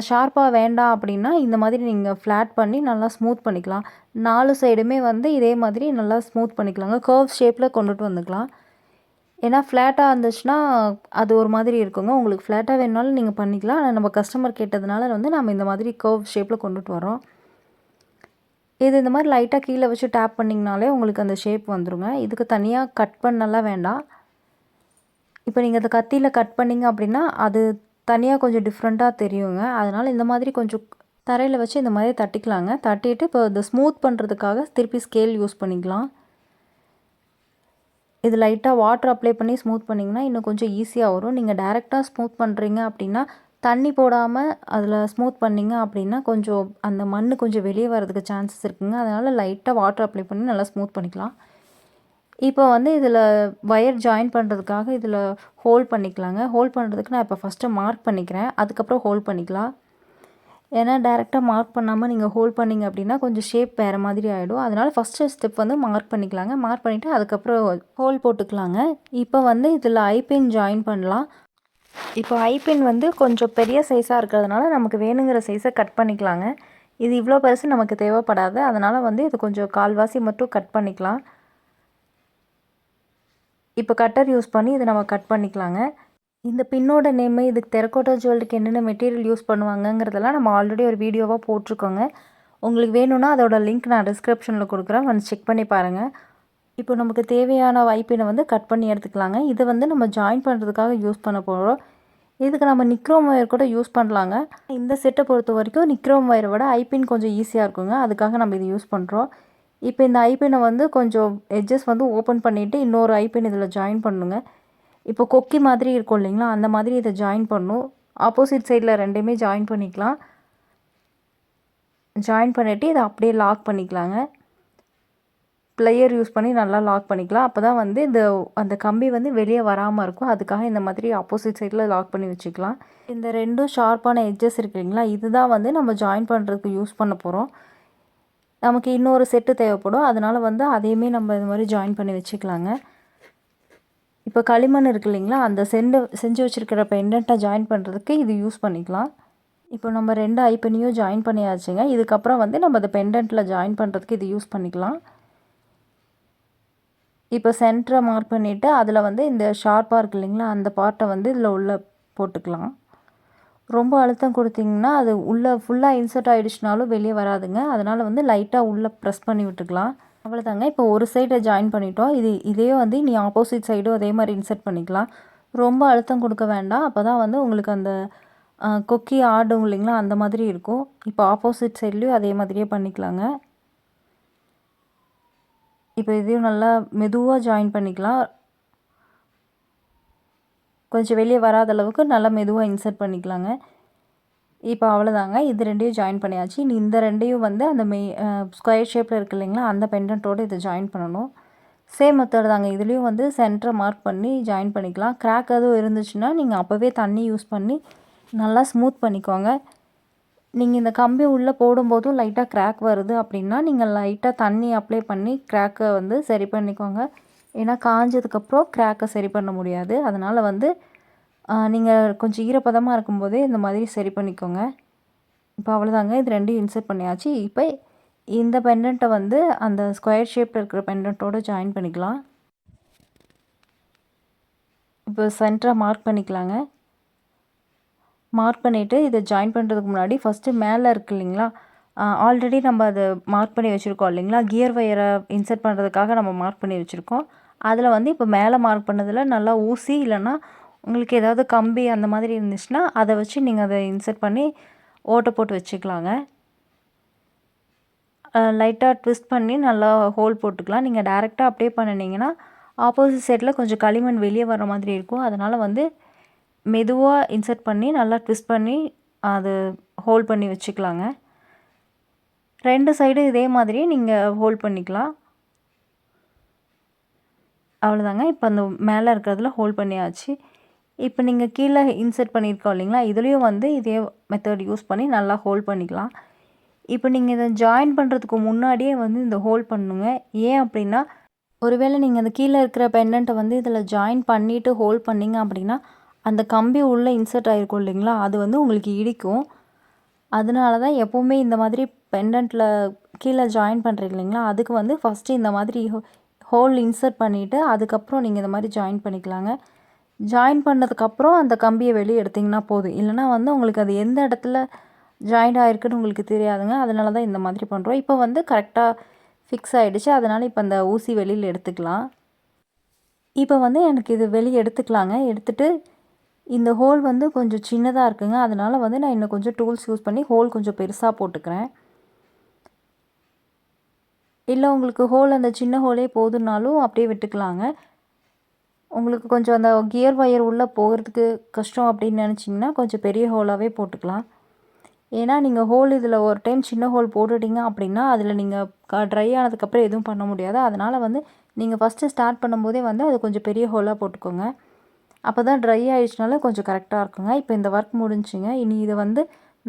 S1: ஷார்ப்பாக வேண்டாம் அப்படின்னா இந்த மாதிரி நீங்கள் ஃப்ளாட் பண்ணி நல்லா ஸ்மூத் பண்ணிக்கலாம். 4 சைடுமே வந்து இதே மாதிரி நல்லா ஸ்மூத் பண்ணிக்கலாங்க. கர்வ் ஷேப்பில் கொண்டுட்டு வந்துக்கலாம். ஏன்னா ஃப்ளாட்டாக இருந்துச்சுன்னா அது ஒரு மாதிரி இருக்குங்க. உங்களுக்கு ஃப்ளாட்டாக வேணுனாலும் நீங்கள் பண்ணிக்கலாம். ஆனால் நம்ம கஸ்டமர் கேட்டதுனால வந்து நம்ம இந்த மாதிரி கர்வ் ஷேப்பில் கொண்டுட்டு வரோம். இது இந்த மாதிரி லைட்டாக கீழே வச்சு டேப் பண்ணிங்கனாலே உங்களுக்கு அந்த ஷேப் வந்துடுங்க. இதுக்கு தனியாக கட் பண்ணலாம் வேண்டாம். இப்போ நீங்கள் அதை கத்தியில் கட் பண்ணிங்க அப்படின்னா அது தனியாக கொஞ்சம் டிஃப்ரெண்ட்டாக தெரியுங்க. அதனால் இந்த மாதிரி கொஞ்சம் தரையில் வச்சு இந்த மாதிரி தட்டிக்கலாங்க. தட்டிட்டு இப்போ இதை ஸ்மூத் பண்ணுறதுக்காக திருப்பி ஸ்கேல் யூஸ் பண்ணிக்கலாம். இது லைட்டாக வாட்டர் அப்ளை பண்ணி ஸ்மூத் பண்ணிங்கன்னா இன்னும் கொஞ்சம் ஈஸியாக வரும். நீங்கள் டைரெக்டாக ஸ்மூத் பண்ணுறீங்க அப்படின்னா தண்ணி போடாமல் அதில் ஸ்மூத் பண்ணிங்க அப்படின்னா கொஞ்சம் அந்த மண் கொஞ்சம் வெளியே வரதுக்கு சான்சஸ் இருக்குங்க. அதனால் லைட்டாக வாட்டர் அப்ளை பண்ணி நல்லா ஸ்மூத் பண்ணிக்கலாம். இப்போ வந்து இதில் ஒயர் ஜாயின் பண்ணுறதுக்காக இதில் ஹோல்ட் பண்ணிக்கலாங்க. ஹோல்ட் பண்ணுறதுக்கு நான் இப்போ ஃபஸ்ட்டு மார்க் பண்ணிக்கிறேன். அதுக்கப்புறம் ஹோல்ட் பண்ணிக்கலாம். ஏன்னா டைரெக்டாக மார்க் பண்ணாமல் நீங்கள் ஹோல்ட் பண்ணிங்க அப்படின்னா கொஞ்சம் ஷேப் வேறு மாதிரி ஆகிடும். அதனால் ஃபஸ்ட்டு ஸ்டெப் வந்து மார்க் பண்ணிக்கலாங்க. மார்க் பண்ணிவிட்டு அதுக்கப்புறம் ஹோல் போட்டுக்கலாங்க. இப்போ வந்து இதில் ஐபின் ஜாயின் பண்ணலாம். இப்போ ஐபின் வந்து கொஞ்சம் பெரிய சைஸாக இருக்கிறதுனால நமக்கு வேணுங்கிற சைஸை கட் பண்ணிக்கலாங்க. இது இவ்வளோ பெருசு நமக்கு தேவைப்படாது. அதனால் வந்து இது கொஞ்சம் கால்வாசி மட்டும் கட் பண்ணிக்கலாம். இப்போ கட்டர் யூஸ் பண்ணி இதை நம்ம கட் பண்ணிக்கலாங்க. இந்த பின்னோட நேமு, இதுக்கு டெரகோட்டா ஜுவல்லரிக்கு என்னென்ன மெட்டீரியல் யூஸ் பண்ணுவாங்கங்கிறதெல்லாம் நம்ம ஆல்ரெடி ஒரு வீடியோவாக போட்டிருக்கோங்க. உங்களுக்கு வேணும்னா அதோட லிங்க் நான் டிஸ்கிரிப்ஷனில் கொடுக்குறேன். வந்து செக் பண்ணி பாருங்கள். இப்போ நமக்கு தேவையான ஐபினை வந்து கட் பண்ணி எடுத்துக்கலாங்க. இதை வந்து நம்ம ஜாயின் பண்ணுறதுக்காக யூஸ் பண்ண போகிறோம். இதுக்கு நம்ம நிக்ரோம் ஒயர் கூட யூஸ் பண்ணலாங்க. இந்த செட்டை பொறுத்த வரைக்கும் நிக்ரோம் ஒயரை விட ஐபின் கொஞ்சம் ஈஸியாக இருக்குங்க. அதுக்காக நம்ம இது யூஸ் பண்ணுறோம். இப்போ இந்த ஐபினை வந்து கொஞ்சம் எட்ஜஸ் வந்து ஓப்பன் பண்ணிவிட்டு இன்னொரு ஐபின் இதில் ஜாயின் பண்ணுங்க. இப்போ கொக்கி மாதிரி இருக்கும் இல்லைங்களா, அந்த மாதிரி இதை ஜாயின் பண்ணணும். ஆப்போசிட் சைடில் ரெண்டையுமே ஜாயின் பண்ணிக்கலாம். ஜாயின் பண்ணிவிட்டு இதை அப்படியே லாக் பண்ணிக்கலாங்க. ப்ளையர் யூஸ் பண்ணி நல்லா லாக் பண்ணிக்கலாம். அப்போ தான் வந்து அந்த கம்பி வந்து வெளியே வராமல் இருக்கும். அதுக்காக இந்த மாதிரி ஆப்போசிட் சைடில் லாக் பண்ணி வச்சுக்கலாம். இந்த ரெண்டும் ஷார்ப்பான எட்ஜஸ் இருக்கு இல்லைங்களா, இதுதான் வந்து நம்ம ஜாயின் பண்ணுறதுக்கு யூஸ் பண்ண போகிறோம். நமக்கு இன்னொரு செட்டு தேவைப்படும். அதனால் வந்து அதையுமே நம்ம இது மாதிரி ஜாயின் பண்ணி வச்சுக்கலாங்க. இப்போ களிமண் இருக்குது இல்லைங்களா, அந்த செஞ்சு வச்சுருக்கிற பெண்டண்ட்டை ஜாயின் பண்ணுறதுக்கு இது யூஸ் பண்ணிக்கலாம். இப்போ நம்ம 2 ஐபினையும் ஜாயின் பண்ணியாச்சுங்க. இதுக்கப்புறம் வந்து நம்ம அந்த பெண்டண்ட்டில் ஜாயின் பண்ணுறதுக்கு இது யூஸ் பண்ணிக்கலாம். இப்போ சென்டரை மார்க் பண்ணிவிட்டு அதில் வந்து இந்த ஷார்ப்பாக இருக்குது இல்லைங்களா, அந்த பார்ட்டை வந்து இதில் உள்ளே போட்டுக்கலாம். ரொம்ப அழுத்தம் கொடுத்திங்கன்னா அது உள்ளே ஃபுல்லாக இன்சர்ட் ஆகிடுச்சுனாலும் வெளியே வராதுங்க. அதனால் வந்து லைட்டாக உள்ளே ப்ரெஸ் பண்ணி விட்டுக்கலாம். அவ்வளோதாங்க. இப்போ ஒரு சைடை ஜாயின் பண்ணிட்டோம். இதே வந்து நீ ஆப்போசிட் சைடும் அதே மாதிரி இன்சர்ட் பண்ணிக்கலாம். ரொம்ப அழுத்தம் கொடுக்க வேண்டாம். அப்போ தான் வந்து உங்களுக்கு அந்த கொக்கி ஆடும் இல்லைங்களா, அந்த மாதிரி இருக்கும். இப்போ ஆப்போசிட் சைட்லேயும் அதே மாதிரியே பண்ணிக்கலாங்க. இப்போ இதையும் நல்லா மெதுவாக ஜாயின் பண்ணிக்கலாம். கொஞ்சம் வெளியே வராத அளவுக்கு நல்லா மெதுவாக இன்சர்ட் பண்ணிக்கலாங்க. இப்போ அவ்வளோதாங்க. இது ரெண்டையும் ஜாயின் பண்ணியாச்சு. இந்த ரெண்டையும் வந்து அந்த ஸ்கொயர் ஷேப்பில் இருக்குது இல்லைங்களா, அந்த பெண்டன்ட்டோடு இதை ஜாயின் பண்ணணும். சேம் மெத்தட் தாங்க. இதுலேயும் வந்து சென்டரை மார்க் பண்ணி ஜாயின் பண்ணிக்கலாம். கிராக் எதுவும் இருந்துச்சுன்னா நீங்கள் அப்போவே தண்ணி யூஸ் பண்ணி நல்லா ஸ்மூத் பண்ணிக்கோங்க. நீங்கள் இந்த கம்பி உள்ளே போடும்போதும் லைட்டாக கிராக் வருது அப்படின்னா நீங்கள் லைட்டாக தண்ணி அப்ளை பண்ணி கிராக்கை வந்து சரி பண்ணிக்கோங்க. ஏன்னா காஞ்சதுக்கப்புறம் கிராக்கை சரி பண்ண முடியாது. அதனால் வந்து நீங்கள் கொஞ்சம் ஈரப்பதமாக இருக்கும்போதே இந்த மாதிரி சரி பண்ணிக்கோங்க. இப்போ அவ்வளோதாங்க. இது ரெண்டையும் இன்சர்ட் பண்ணியாச்சு. இப்போ இந்த பெண்டண்ட்டை வந்து அந்த ஸ்கொயர் ஷேப்பில் இருக்கிற பெண்டண்ட்டோடு ஜாயின் பண்ணிக்கலாம். இப்போ சென்டரை மார்க் பண்ணிக்கலாங்க. மார்க் பண்ணிவிட்டு இதை ஜாயின் பண்ணுறதுக்கு முன்னாடி ஃபஸ்ட்டு மேலே இருக்குது இல்லைங்களா, ஆல்ரெடி நம்ம அதை மார்க் பண்ணி வச்சுருக்கோம் இல்லைங்களா, கியர் வயரை இன்சர்ட் பண்ணுறதுக்காக நம்ம மார்க் பண்ணி வச்சுருக்கோம். அதில் வந்து இப்போ மேலே மார்க் பண்ணதில் நல்லா ஊசி இல்லைன்னா உங்களுக்கு ஏதாவது கம்பி அந்த மாதிரி இருந்துச்சுன்னா அதை வச்சு நீங்கள் அதை இன்சர்ட் பண்ணி ஓட்டை போட்டு வச்சுக்கலாங்க. லைட்டாக ட்விஸ்ட் பண்ணி நல்லா ஹோல் போட்டுக்கலாம். நீங்கள் டைரெக்டாக அப்படியே பண்ணினீங்கன்னா ஆப்போசிட் சைடில் கொஞ்சம் களிமண் வெளியே வர மாதிரி இருக்கும். அதனால் வந்து மெதுவாக இன்சர்ட் பண்ணி நல்லா ட்விஸ்ட் பண்ணி அது ஹோல்ட் பண்ணி வச்சுக்கலாங்க. 2 சைடும் இதே மாதிரி நீங்கள் ஹோல்ட் பண்ணிக்கலாம். அவ்வளோதாங்க. இப்போ அந்த மேலே இருக்கிறதுல ஹோல்ட் பண்ணியாச்சு. இப்போ நீங்கள் கீழே இன்சர்ட் பண்ணியிருக்கோம் இல்லைங்களா, இதுலேயும் வந்து இதே மெத்தட் யூஸ் பண்ணி நல்லா ஹோல்ட் பண்ணிக்கலாம். இப்போ நீங்கள் இதை ஜாயின் பண்ணுறதுக்கு முன்னாடியே வந்து இந்த ஹோல்ட் பண்ணணுங்க. ஏன் அப்படின்னா, ஒருவேளை நீங்கள் அந்த கீழே இருக்கிற பெண்டண்ட்டை வந்து இதில் ஜாயின் பண்ணிவிட்டு ஹோல்ட் பண்ணிங்க அப்படின்னா அந்த கம்பி உள்ளே இன்சர்ட் ஆகிருக்கும் இல்லைங்களா, அது வந்து உங்களுக்கு இடிக்கும். அதனால தான் எப்போவுமே இந்த மாதிரி பெண்டண்ட்டில் கீழே ஜாயின் பண்ணுறீங்க இல்லைங்களா, அதுக்கு வந்து ஃபஸ்ட்டு இந்த மாதிரி ஹோல் இன்சர்ட் பண்ணிவிட்டு அதுக்கப்புறம் நீங்கள் இந்த மாதிரி ஜாயின் பண்ணிக்கலாங்க. ஜாயின் பண்ணதுக்கப்புறம் அந்த கம்பியை வெளியே எடுத்திங்கன்னா போதும். இல்லைனா வந்து உங்களுக்கு அது எந்த இடத்துல ஜாயிண்ட் ஆகிருக்குன்னு உங்களுக்கு தெரியாதுங்க. அதனால தான் இந்த மாதிரி பண்ணுறோம். இப்போ வந்து கரெக்டாக ஃபிக்ஸ் ஆகிடுச்சு. அதனால் இப்போ அந்த ஊசி வெளியில் எடுத்துக்கலாம். இப்போ வந்து எனக்கு இது வெளியே எடுத்துக்கலாங்க. எடுத்துகிட்டு இந்த ஹோல் வந்து கொஞ்சம் சின்னதாக இருக்குங்க. அதனால் வந்து நான் இன்னும் கொஞ்சம் டூல்ஸ் யூஸ் பண்ணி ஹோல் கொஞ்சம் பெருசாக போட்டுக்கிறேன். இல்லை உங்களுக்கு ஹோல் அந்த சின்ன ஹோலே போதுனாலும் அப்படியே விட்டுக்கலாங்க. உங்களுக்கு கொஞ்சம் அந்த கியர் ஒயர் உள்ளே போகிறதுக்கு கஷ்டம் அப்படின்னு நினச்சிங்கன்னா கொஞ்சம் பெரிய ஹோலாகவே போட்டுக்கலாம். ஏன்னா நீங்கள் ஹோல் இதில் ஒரு டைம் சின்ன ஹோல் போட்டுட்டிங்க அப்படின்னா அதில் நீங்கள் ட்ரை ஆனதுக்கப்புறம் எதுவும் பண்ண முடியாது. அதனால் வந்து நீங்கள் ஃபஸ்ட்டு ஸ்டார்ட் பண்ணும்போதே வந்து அது கொஞ்சம் பெரிய ஹோலாக போட்டுக்கோங்க. அப்போ தான் ட்ரை ஆகிடுச்சுனால கொஞ்சம் கரெக்டாக இருக்குங்க. இப்போ இந்த ஒர்க் முடிஞ்சுங்க. இனி இதை வந்து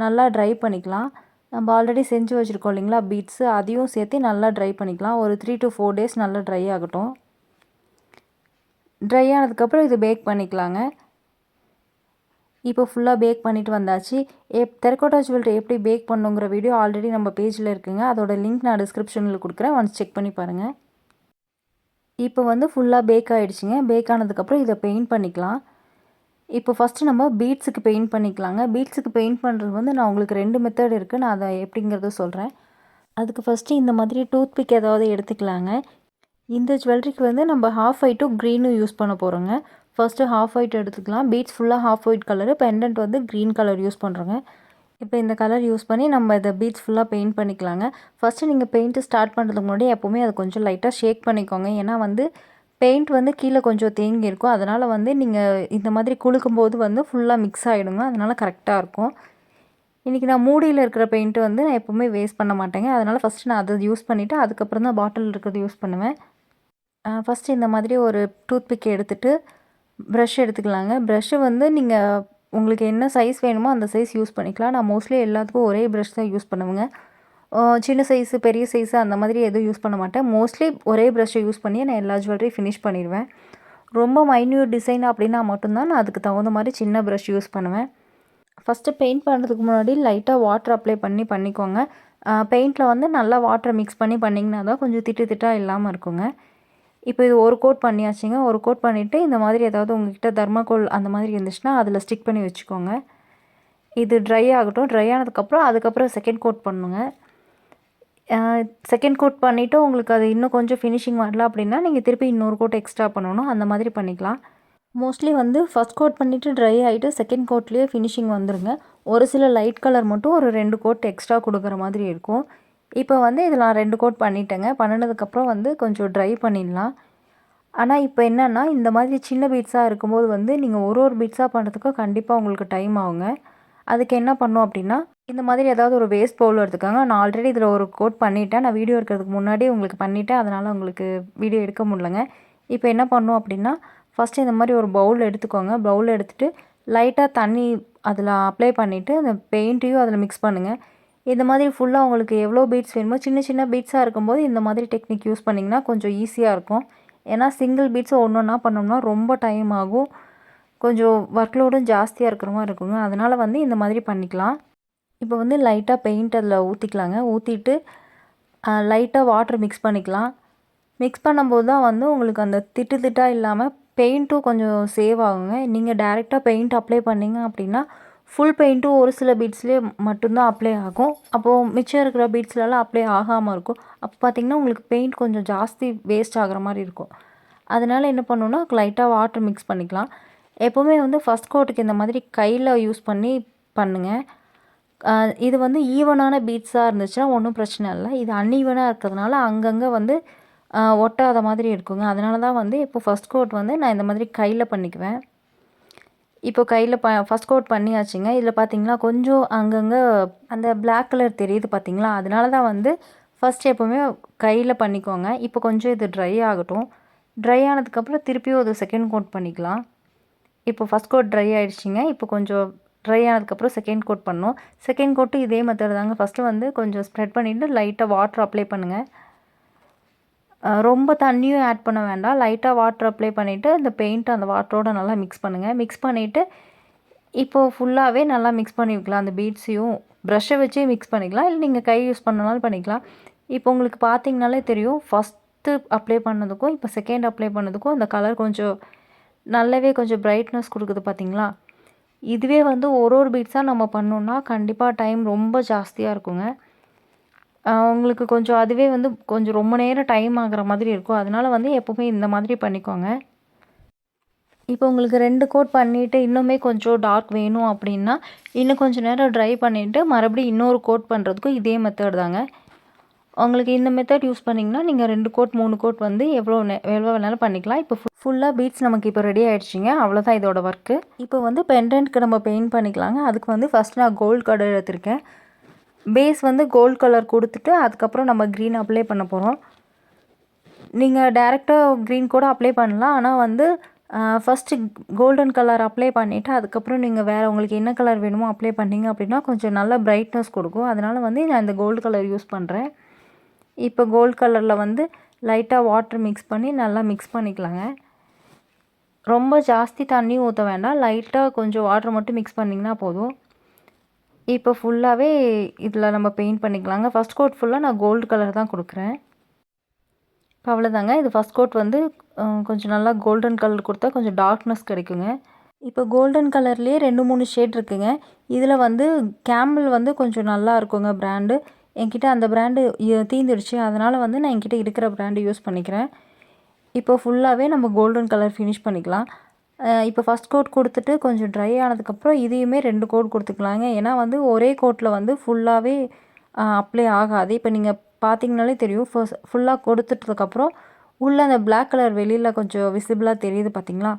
S1: நல்லா ட்ரை பண்ணிக்கலாம். நம்ம ஆல்ரெடி செஞ்சு வச்சுருக்கோம் இல்லைங்களா பீட்ஸு, அதையும் சேர்த்து நல்லா ட்ரை பண்ணிக்கலாம். ஒரு 3 to 4 days நல்லா ட்ரை ஆகட்டும். ட்ரை ஆனதுக்கப்புறம் இது பேக் பண்ணிக்கலாங்க. இப்போ ஃபுல்லாக பேக் பண்ணிவிட்டு வந்தாச்சு. டெரகோட்டா ஜுவல்லரி எப்படி பேக் பண்ணுங்கிற வீடியோ ஆல்ரெடி நம்ம பேஜில் இருக்குங்க. அதோட லிங்க் நான் டிஸ்கிரிப்ஷனில் கொடுக்குறேன். ஒன்ஸ் செக் பண்ணி பாருங்கள். இப்போ வந்து ஃபுல்லாக பேக் ஆகிடுச்சிங்க. பேக் ஆனதுக்கப்புறம் இதை பெயிண்ட் பண்ணிக்கலாம். இப்போ ஃபஸ்ட்டு நம்ம பீட்ஸுக்கு பெயிண்ட் பண்ணிக்கலாங்க. பீட்ஸுக்கு பெயிண்ட் பண்ணுறது வந்து நான் உங்களுக்கு 2 மெத்தட் இருக்குது. நான் அதை எப்படிங்கிறத சொல்கிறேன். அதுக்கு ஃபஸ்ட்டு இந்த மாதிரி டூத் பிக் ஏதாவது எடுத்துக்கலாங்க. இந்த ஜுவல்லரிக்கு வந்து நம்ம ஹாஃப் ஒயிட்டும் க்ரீனும் யூஸ் பண்ண போகிறோங்க. ஃபஸ்ட்டு ஹாஃப் ஒயிட் எடுத்துக்கலாம். பீட்ஸ் ஃபுல்லாக ஹாஃப் ஒயிட் கலரு, பெண்டன்ட் வந்து க்ரீன் கலர் யூஸ் பண்ணுறோங்க. இப்போ இந்த கலர் யூஸ் பண்ணி நம்ம இதை பீட்ஸ் ஃபுல்லாக பெயிண்ட் பண்ணிக்கலாங்க. ஃபஸ்ட்டு நீங்கள் பெயிண்ட்டு ஸ்டார்ட் பண்ணுறதுக்கு முன்னாடி எப்போவுமே அதை கொஞ்சம் லைட்டாக ஷேக் பண்ணிக்கோங்க. ஏன்னா வந்து பெயிண்ட் வந்து கீழே கொஞ்சம் தேங்கி இருக்கும். அதனால் வந்து நீங்கள் இந்த மாதிரி குலுக்கும்போது வந்து ஃபுல்லாக மிக்ஸ் ஆகிடுங்க. அதனால் கரெக்டாக இருக்கும். இன்றைக்கி நான் மூடியில் இருக்கிற பெயிண்ட்டு வந்து நான் எப்போவுமே வேஸ்ட் பண்ண மாட்டேங்க. அதனால் ஃபஸ்ட்டு நான் அதை யூஸ் பண்ணிவிட்டு அதுக்கப்புறம் தான் பாட்டில் இருக்கிறது யூஸ் பண்ணுவேன். ஃபஸ்ட்டு இந்த மாதிரி ஒரு டூத் பிக் எடுத்துகிட்டு ப்ரஷ் எடுத்துக்கலாங்க. ப்ரஷ்ஷு வந்து நீங்கள் உங்களுக்கு என்ன சைஸ் வேணுமோ அந்த சைஸ் யூஸ் பண்ணிக்கலாம். நான் மோஸ்ட்லி எல்லாத்துக்கும் ஒரே ப்ரஷ் தான் யூஸ் பண்ணுவேங்க. சின்ன சைஸு பெரிய சைஸு அந்த மாதிரி எதுவும் யூஸ் பண்ண மாட்டேன். மோஸ்ட்லி ஒரே ப்ரஷ்ஷை யூஸ் பண்ணி நான் எல்லா ஜுவல்லரியும் ஃபினிஷ் பண்ணிடுவேன். ரொம்ப மைன்யூட் டிசைன் அப்படின்னா மட்டும்தான் நான் அதுக்கு தகுந்த மாதிரி சின்ன ப்ரஷ் யூஸ் பண்ணுவேன். ஃபஸ்ட்டு பெயிண்ட் பண்ணுறதுக்கு முன்னாடி லைட்டாக வாட்டர் அப்ளை பண்ணிக்கோங்க. பெயிண்டில் வந்து நல்லா வாட்டரை மிக்ஸ் பண்ணி பண்ணிங்கன்னா தான் கொஞ்சம் திட்டாக இல்லாமல் இருக்குங்க. இப்போ இது ஒரு கோட் பண்ணியாச்சுங்க. ஒரு கோட் பண்ணிவிட்டு இந்த மாதிரி ஏதாவது உங்கள்கிட்ட தர்மாக்கோல் அந்த மாதிரி இருந்துச்சுன்னா அதில் ஸ்டிக் பண்ணி வச்சுக்கோங்க. இது ட்ரை ஆகட்டும். ட்ரை ஆனதுக்கப்புறம் அதுக்கப்புறம் செகண்ட் கோட் பண்ணணுங்க. செகண்ட் கோட் பண்ணிவிட்டு உங்களுக்கு அது இன்னும் கொஞ்சம் ஃபினிஷிங் வரல அப்படின்னா நீங்கள் திருப்பி இன்னொரு கோட் எக்ஸ்ட்ரா பண்ணணும். அந்த மாதிரி பண்ணிக்கலாம். மோஸ்ட்லி வந்து ஃபஸ்ட் கோட் பண்ணிவிட்டு ட்ரை ஆகிட்டு செகண்ட் கோட்லேயே ஃபினிஷிங் வந்துடுங்க. ஒரு சில லைட் கலர் மட்டும் ஒரு 2 கோட் எக்ஸ்ட்ரா கொடுக்குற மாதிரி இருக்கும். இப்போ வந்து இதில் நான் 2 கோட் பண்ணிட்டேங்க. பண்ணினதுக்கப்புறம் வந்து கொஞ்சம் ட்ரை பண்ணிடலாம். ஆனால் இப்போ என்னென்னா இந்த மாதிரி சின்ன பீட்ஸாக இருக்கும்போது வந்து நீங்கள் ஒரு பீட்ஸாக பண்ணுறதுக்கும் கண்டிப்பாக உங்களுக்கு டைம் ஆகுங்க. அதுக்கு என்ன பண்ணும் அப்படின்னா இந்த மாதிரி ஏதாவது ஒரு வேஸ்ட் பவுல் எடுத்துக்காங்க. நான் ஆல்ரெடி இதில் ஒரு கோட் பண்ணிவிட்டேன். நான் வீடியோ எடுக்கிறதுக்கு முன்னாடி உங்களுக்கு பண்ணிவிட்டேன். அதனால் உங்களுக்கு வீடியோ எடுக்க முடியலங்க. இப்போ என்ன பண்ணும் அப்படின்னா ஃபஸ்ட்டு இந்த மாதிரி ஒரு பவுல் எடுத்துக்கோங்க. பவுல் எடுத்துகிட்டு லைட்டாக தண்ணி அதில் அப்ளை பண்ணிவிட்டு அந்த பெயிண்ட்டையும் அதில் மிக்ஸ் பண்ணுங்கள். இந்த மாதிரி ஃபுல்லாக உங்களுக்கு எவ்வளோ பீட்ஸ் வேணுமோ சின்ன சின்ன பீட்ஸாக இருக்கும்போது இந்த மாதிரி டெக்னிக் யூஸ் பண்ணிங்கன்னா கொஞ்சம் ஈஸியாக இருக்கும். ஏன்னா சிங்கிள் பீட்ஸை ஒன்று ஒன்றா பண்ணோம்னா ரொம்ப டைம் ஆகும். கொஞ்சம் ஒர்க் லோடும் ஜாஸ்தியாக இருக்கிற மாதிரி இருக்குங்க. அதனால் வந்து இந்த மாதிரி பண்ணிக்கலாம். இப்போ வந்து லைட்டாக பெயிண்ட் அதில் ஊற்றிக்கலாங்க. ஊற்றிட்டு லைட்டாக வாட்டர் மிக்ஸ் பண்ணிக்கலாம். மிக்ஸ் பண்ணும்போது தான் வந்து உங்களுக்கு அந்த திட்டாக இல்லாமல் பெயிண்ட்டும் கொஞ்சம் சேவ் ஆகுங்க. நீங்கள் டைரெக்டாக பெயிண்ட் அப்ளை பண்ணிங்க அப்படின்னா ஃபுல் பெயிண்ட்டும் ஒரு சில பீட்ஸ்லேயே மட்டும்தான் அப்ளை ஆகும். அப்போது மிச்சம் இருக்கிற பீட்ஸ்லலாம் அப்ளை ஆகாமல் இருக்கும். அப்போ பார்த்திங்கன்னா உங்களுக்கு பெயிண்ட் கொஞ்சம் ஜாஸ்தி வேஸ்ட் ஆகிற மாதிரி இருக்கும். அதனால் என்ன பண்ணணுன்னா லைட்டாக வாட்டர் மிக்ஸ் பண்ணிக்கலாம். எப்போவுமே வந்து ஃபஸ்ட் கோட்டுக்கு இந்த மாதிரி கையில் யூஸ் பண்ணி பண்ணுங்கள். இது வந்து ஈவனான பீட்ஸாக இருந்துச்சுன்னா ஒன்றும் பிரச்சனை இல்லை. இது அன்ஈவனாக இருக்கிறதுனால அங்கங்கே வந்து ஒட்டாத மாதிரி இருக்குங்க. அதனால தான் வந்து இப்போ ஃபஸ்ட் கோட் வந்து நான் இந்த மாதிரி கையில் பண்ணிக்குவேன். இப்போ கையில் ஃபஸ்ட் கோட் பண்ணியாச்சுங்க. இதில் பார்த்தீங்கன்னா கொஞ்சம் அங்கங்கே அந்த பிளாக் கலர் தெரியுது பார்த்தீங்களா? அதனால தான் வந்து ஃபஸ்ட் எப்போவுமே கையில் பண்ணிக்கோங்க. இப்போ கொஞ்சம் இது ட்ரை ஆகட்டும். ட்ரை ஆனதுக்கப்புறம் திருப்பியும் ஒரு செகண்ட் கோட் பண்ணிக்கலாம். இப்போ ஃபஸ்ட் கோட் ட்ரை ஆகிடுச்சிங்க. இப்போ கொஞ்சம் ட்ரை ஆனதுக்கப்புறம் செகண்ட் கோட் பண்ணணும். செகண்ட் கோட்டு இதே மெத்தட் தாங்க. ஃபஸ்ட்டு வந்து கொஞ்சம் ஸ்ப்ரெட் பண்ணிவிட்டு லைட்டாக வாட்டர் அப்ளை பண்ணுங்கள். ரொம்ப தண்ணியும் ஆட் பண்ண வேண்டாம். லைட்டாக வாட்டர் அப்ளை பண்ணிவிட்டு அந்த பெயிண்ட்டை அந்த வாட்டரோட நல்லா மிக்ஸ் பண்ணுங்கள். மிக்ஸ் பண்ணிவிட்டு இப்போது ஃபுல்லாகவே நல்லா மிக்ஸ் பண்ணி வைக்கலாம். அந்த பீட்ஸையும் ப்ரஷ்ஷை வச்சே மிக்ஸ் பண்ணிக்கலாம். இல்லை நீங்கள் கை யூஸ் பண்ணனாலும் பண்ணிக்கலாம். இப்போ உங்களுக்கு பார்த்தீங்கனாலே தெரியும் ஃபஸ்ட்டு அப்ளை பண்ணதுக்கும் இப்போ செகண்ட் அப்ளை பண்ணதுக்கும் அந்த கலர் கொஞ்சம் நல்லாவே கொஞ்சம் பிரைட்னஸ் கொடுக்குது பார்த்தீங்களா? இதுவே வந்து ஒரு பீட்ஸாக நம்ம பண்ணோன்னா கண்டிப்பாக டைம் ரொம்ப ஜாஸ்தியாக இருக்குங்க. உங்களுக்கு கொஞ்சம் அதுவே வந்து கொஞ்சம் ரொம்ப நேரம் டைம் ஆகிற மாதிரி இருக்கும். அதனால் வந்து எப்போவுமே இந்த மாதிரி பண்ணிக்கோங்க. இப்போ உங்களுக்கு 2 கோட் பண்ணிவிட்டு இன்னுமே கொஞ்சம் டார்க் வேணும் அப்படின்னா இன்னும் கொஞ்சம் நேரம் ட்ரை பண்ணிவிட்டு மறுபடியும் இன்னொரு கோட் பண்ணுறதுக்கும் இதே மெத்தட் தாங்க. உங்களுக்கு இந்த மெத்தட் யூஸ் பண்ணிங்கன்னா நீங்கள் 2 கோட் 3 கோட் வந்து எவ்வளோ வேணாலும் பண்ணிக்கலாம். இப்போ ஃபுல்லாக பீட்ஸ் நமக்கு இப்போ ரெடி ஆகிடுச்சிங்க. அவ்வளோதான் இதோட ஒர்க்கு. இப்போ வந்து பெண்டன்ட்க்கு நம்ம பெயிண்ட் பண்ணிக்கலாங்க. அதுக்கு வந்து ஃபஸ்ட் நான் கோல்டு கலர் எடுத்திருக்கேன். பேஸ் வந்து கோல்டு கலர் கொடுத்துட்டு அதுக்கப்புறம் நம்ம க்ரீன் அப்ளை பண்ண போகிறோம். நீங்கள் டேரெக்டாக க்ரீன் கூட அப்ளை பண்ணலாம். ஆனால் வந்து ஃபஸ்ட்டு கோல்டன் கலர் அப்ளை பண்ணிவிட்டு அதுக்கப்புறம் நீங்கள் வேறு உங்களுக்கு என்ன கலர் வேணுமோ அப்ளை பண்ணிங்க அப்படின்னா கொஞ்சம் நல்லா பிரைட்னஸ் கொடுக்கும். அதனால் வந்து நான் இந்த கோல்டு கலர் யூஸ் பண்ணுறேன். இப்போ கோல்டு கலரில் வந்து லைட்டாக வாட்டர் மிக்ஸ் பண்ணி நல்லா மிக்ஸ் பண்ணிக்கலாங்க. ரொம்ப ஜாஸ்தி தண்ணி ஊற்ற வேண்டாம். லைட்டாக கொஞ்சம் வாட்டர் மட்டும் மிக்ஸ் பண்ணிங்கன்னா போதும். இப்போ ஃபுல்லாகவே இதில் நம்ம பெயிண்ட் பண்ணிக்கலாங்க. ஃபஸ்ட் கோட் ஃபுல்லாக நான் கோல்டு கலர் தான் கொடுக்குறேன். இப்போ அவ்வளோதாங்க. இது ஃபஸ்ட் கோட் வந்து கொஞ்சம் நல்லா கோல்டன் கலர் கொடுத்தா கொஞ்சம் டார்க்னஸ் கிடைக்குங்க. இப்போ கோல்டன் கலர்லேயே 2, 3 ஷேட் இருக்குங்க. இதில் வந்து கேமல் வந்து கொஞ்சம் நல்லா இருக்குங்க பிராண்டு. என்கிட்ட அந்த பிராண்டு தீந்துடுச்சு. அதனால் வந்து நான் என்கிட்ட இருக்கிற பிராண்டு யூஸ் பண்ணிக்கிறேன். இப்போ ஃபுல்லாகவே நம்ம கோல்டன் கலர் ஃபினிஷ் பண்ணிக்கலாம். இப்போ ஃபஸ்ட் கோட் கொடுத்துட்டு கொஞ்சம் ட்ரை ஆனதுக்கப்புறம் இதையுமே 2 கோட் கொடுத்துக்கலாங்க. ஏன்னா வந்து ஒரே கோட்டில் வந்து ஃபுல்லாகவே அப்ளை ஆகாது. இப்போ நீங்கள் பார்த்தீங்கனாலே தெரியும். ஃபுல்லாக கொடுத்துட்டதுக்கப்புறம் உள்ளே அந்த பிளாக் கலர் வெளியில் கொஞ்சம் விசிபிளாக தெரியுது பார்த்தீங்களா?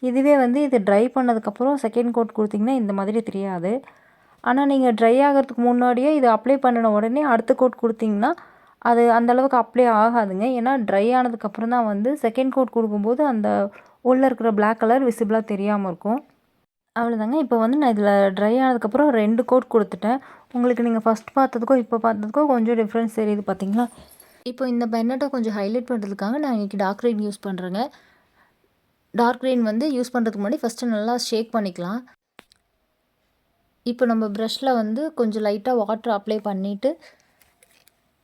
S1: இதுவே வந்து இது ட்ரை பண்ணதுக்கப்புறம் செகண்ட் கோட் கொடுத்திங்கன்னா இந்த மாதிரி தெரியாது. ஆனால் நீங்கள் ட்ரை ஆகிறதுக்கு முன்னாடியே இது அப்ளை பண்ணின உடனே அடுத்த கோட் கொடுத்திங்கன்னா அது அந்தளவுக்கு அப்ளை ஆகாதுங்க. ஏன்னா ட்ரை ஆனதுக்கப்புறம் தான் வந்து செகண்ட் கோட் கொடுக்கும்போது அந்த உள்ளே இருக்கிற பிளாக் கலர் விசிபிளாக தெரியாமல் இருக்கும். அவ்வளோதாங்க. இப்போ வந்து நான் இதில் ட்ரை ஆனதுக்கப்புறம் 2 கோட் கொடுத்துட்டேன். உங்களுக்கு நீங்கள் ஃபஸ்ட் பார்த்ததுக்கும் இப்போ பார்த்ததுக்கும் கொஞ்சம் டிஃப்ரென்ஸ் தெரியுது பார்த்தீங்களா? இப்போ இந்த பென்னட்டை கொஞ்சம் ஹைலைட் பண்ணுறதுக்காக நான் இன்றைக்கி டார்க் க்ரீன் யூஸ் பண்ணுறேங்க. டார்க் க்ரீன் வந்து யூஸ் பண்ணுறதுக்கு முன்னாடி ஃபஸ்ட்டு நல்லா ஷேக் பண்ணிக்கலாம். இப்போ நம்ம ப்ரஷில் வந்து கொஞ்சம் லைட்டாக வாட்டர் அப்ளை பண்ணிவிட்டு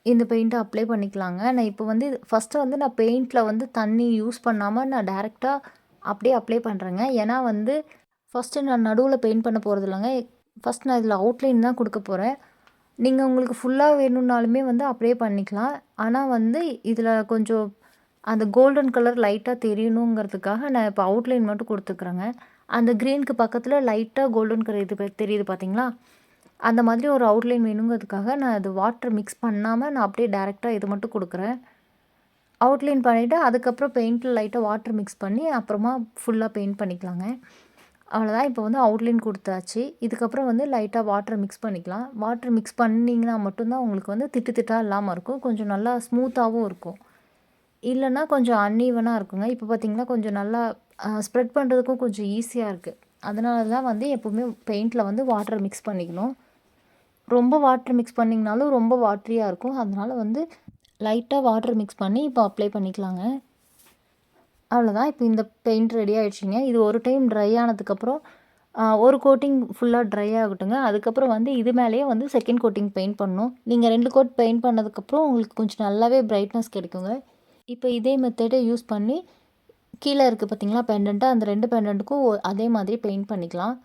S1: இந்த பெயிண்ட்டை அப்ளை பண்ணிக்கலாங்க. நான் இப்போ வந்து ஃபஸ்ட்டு வந்து நான் பெயிண்டில் வந்து தண்ணி யூஸ் பண்ணாமல் நான் டேரெக்டாக அப்படியே அப்ளை பண்ணுறேங்க. ஏன்னா வந்து ஃபஸ்ட்டு நான் நடுவில் பெயிண்ட் பண்ண போகிறது இல்லைங்க. ஃபஸ்ட் நான் இதில் அவுட்லைன் தான் கொடுக்க போகிறேன். நீங்கள் உங்களுக்கு ஃபுல்லாக வேணும்னாலுமே வந்து அப்படியே பண்ணிக்கலாம். ஆனால் வந்து இதில் கொஞ்சம் அந்த கோல்டன் கலர் லைட்டாக தெரியணுங்கிறதுக்காக நான் இப்போ அவுட்லைன் மட்டும் கொடுத்துக்குறேங்க. அந்த க்ரீனுக்கு பக்கத்தில் லைட்டாக கோல்டன் கலர் இது தெரியுது பார்த்தீங்களா? அந்த மாதிரி ஒரு அவுட்லைன் வேணுங்கிறதுக்காக நான் அது வாட்டர் மிக்ஸ் பண்ணாமல் நான் அப்படியே டேரெக்டாக இது மட்டும் கொடுக்குறேன். அவுட்லைன் பண்ணிவிட்டு அதுக்கப்புறம் பெயிண்டில் லைட்டாக வாட்டர் மிக்ஸ் பண்ணி அப்புறமா ஃபுல்லாக பெயிண்ட் பண்ணிக்கலாங்க. அவ்வளோதான். இப்போ வந்து அவுட்லைன் கொடுத்தாச்சு. இதுக்கப்புறம் வந்து லைட்டாக வாட்டர் மிக்ஸ் பண்ணிக்கலாம். வாட்டர் மிக்ஸ் பண்ணிங்கன்னா மட்டும்தான் உங்களுக்கு வந்து திட்டு திட்டாக இல்லாமல் இருக்கும். கொஞ்சம் நல்லா ஸ்மூத்தாகவும் இருக்கும். இல்லைன்னா கொஞ்சம் அன்ஈவனாக இருக்குங்க. இப்போ பார்த்திங்கன்னா கொஞ்சம் நல்லா ஸ்ப்ரெட் பண்ணுறதுக்கும் கொஞ்சம் ஈஸியாக இருக்குது. அதனால தான் வந்து எப்போவுமே பெயிண்டில் வந்து வாட்டர் மிக்ஸ் பண்ணிக்கணும். ரொம்ப வாட்டர் மிக்ஸ் பண்ணிங்கனாலும் ரொம்ப வாட்டரியாக இருக்கும். அதனால் வந்து லைட்டாக வாட்டர் மிக்ஸ் பண்ணி இப்போ அப்ளை பண்ணிக்கலாங்க. அவ்வளோதான். இப்போ இந்த பெயிண்ட் ரெடி ஆகிடுச்சிங்க. இது ஒரு டைம் ட்ரை ஆனதுக்கப்புறம் ஒரு கோட்டிங் ஃபுல்லாக ட்ரை ஆகட்டுங்க. அதுக்கப்புறம் வந்து இது மேலேயே வந்து செகண்ட் கோட்டிங் பெயிண்ட் பண்ணணும். நீங்கள் 2 கோட் பெயிண்ட் பண்ணதுக்கப்புறம் உங்களுக்கு கொஞ்சம் நல்லாவே பிரைட்னஸ் கிடைக்குங்க. இப்போ இதே மெத்தடை யூஸ் பண்ணி கீழே இருக்குது பார்த்தீங்களா பெண்டண்ட்டு, அந்த 2 பெண்டண்ட்டுக்கும் அதே மாதிரி பெயிண்ட் பண்ணிக்கலாம்.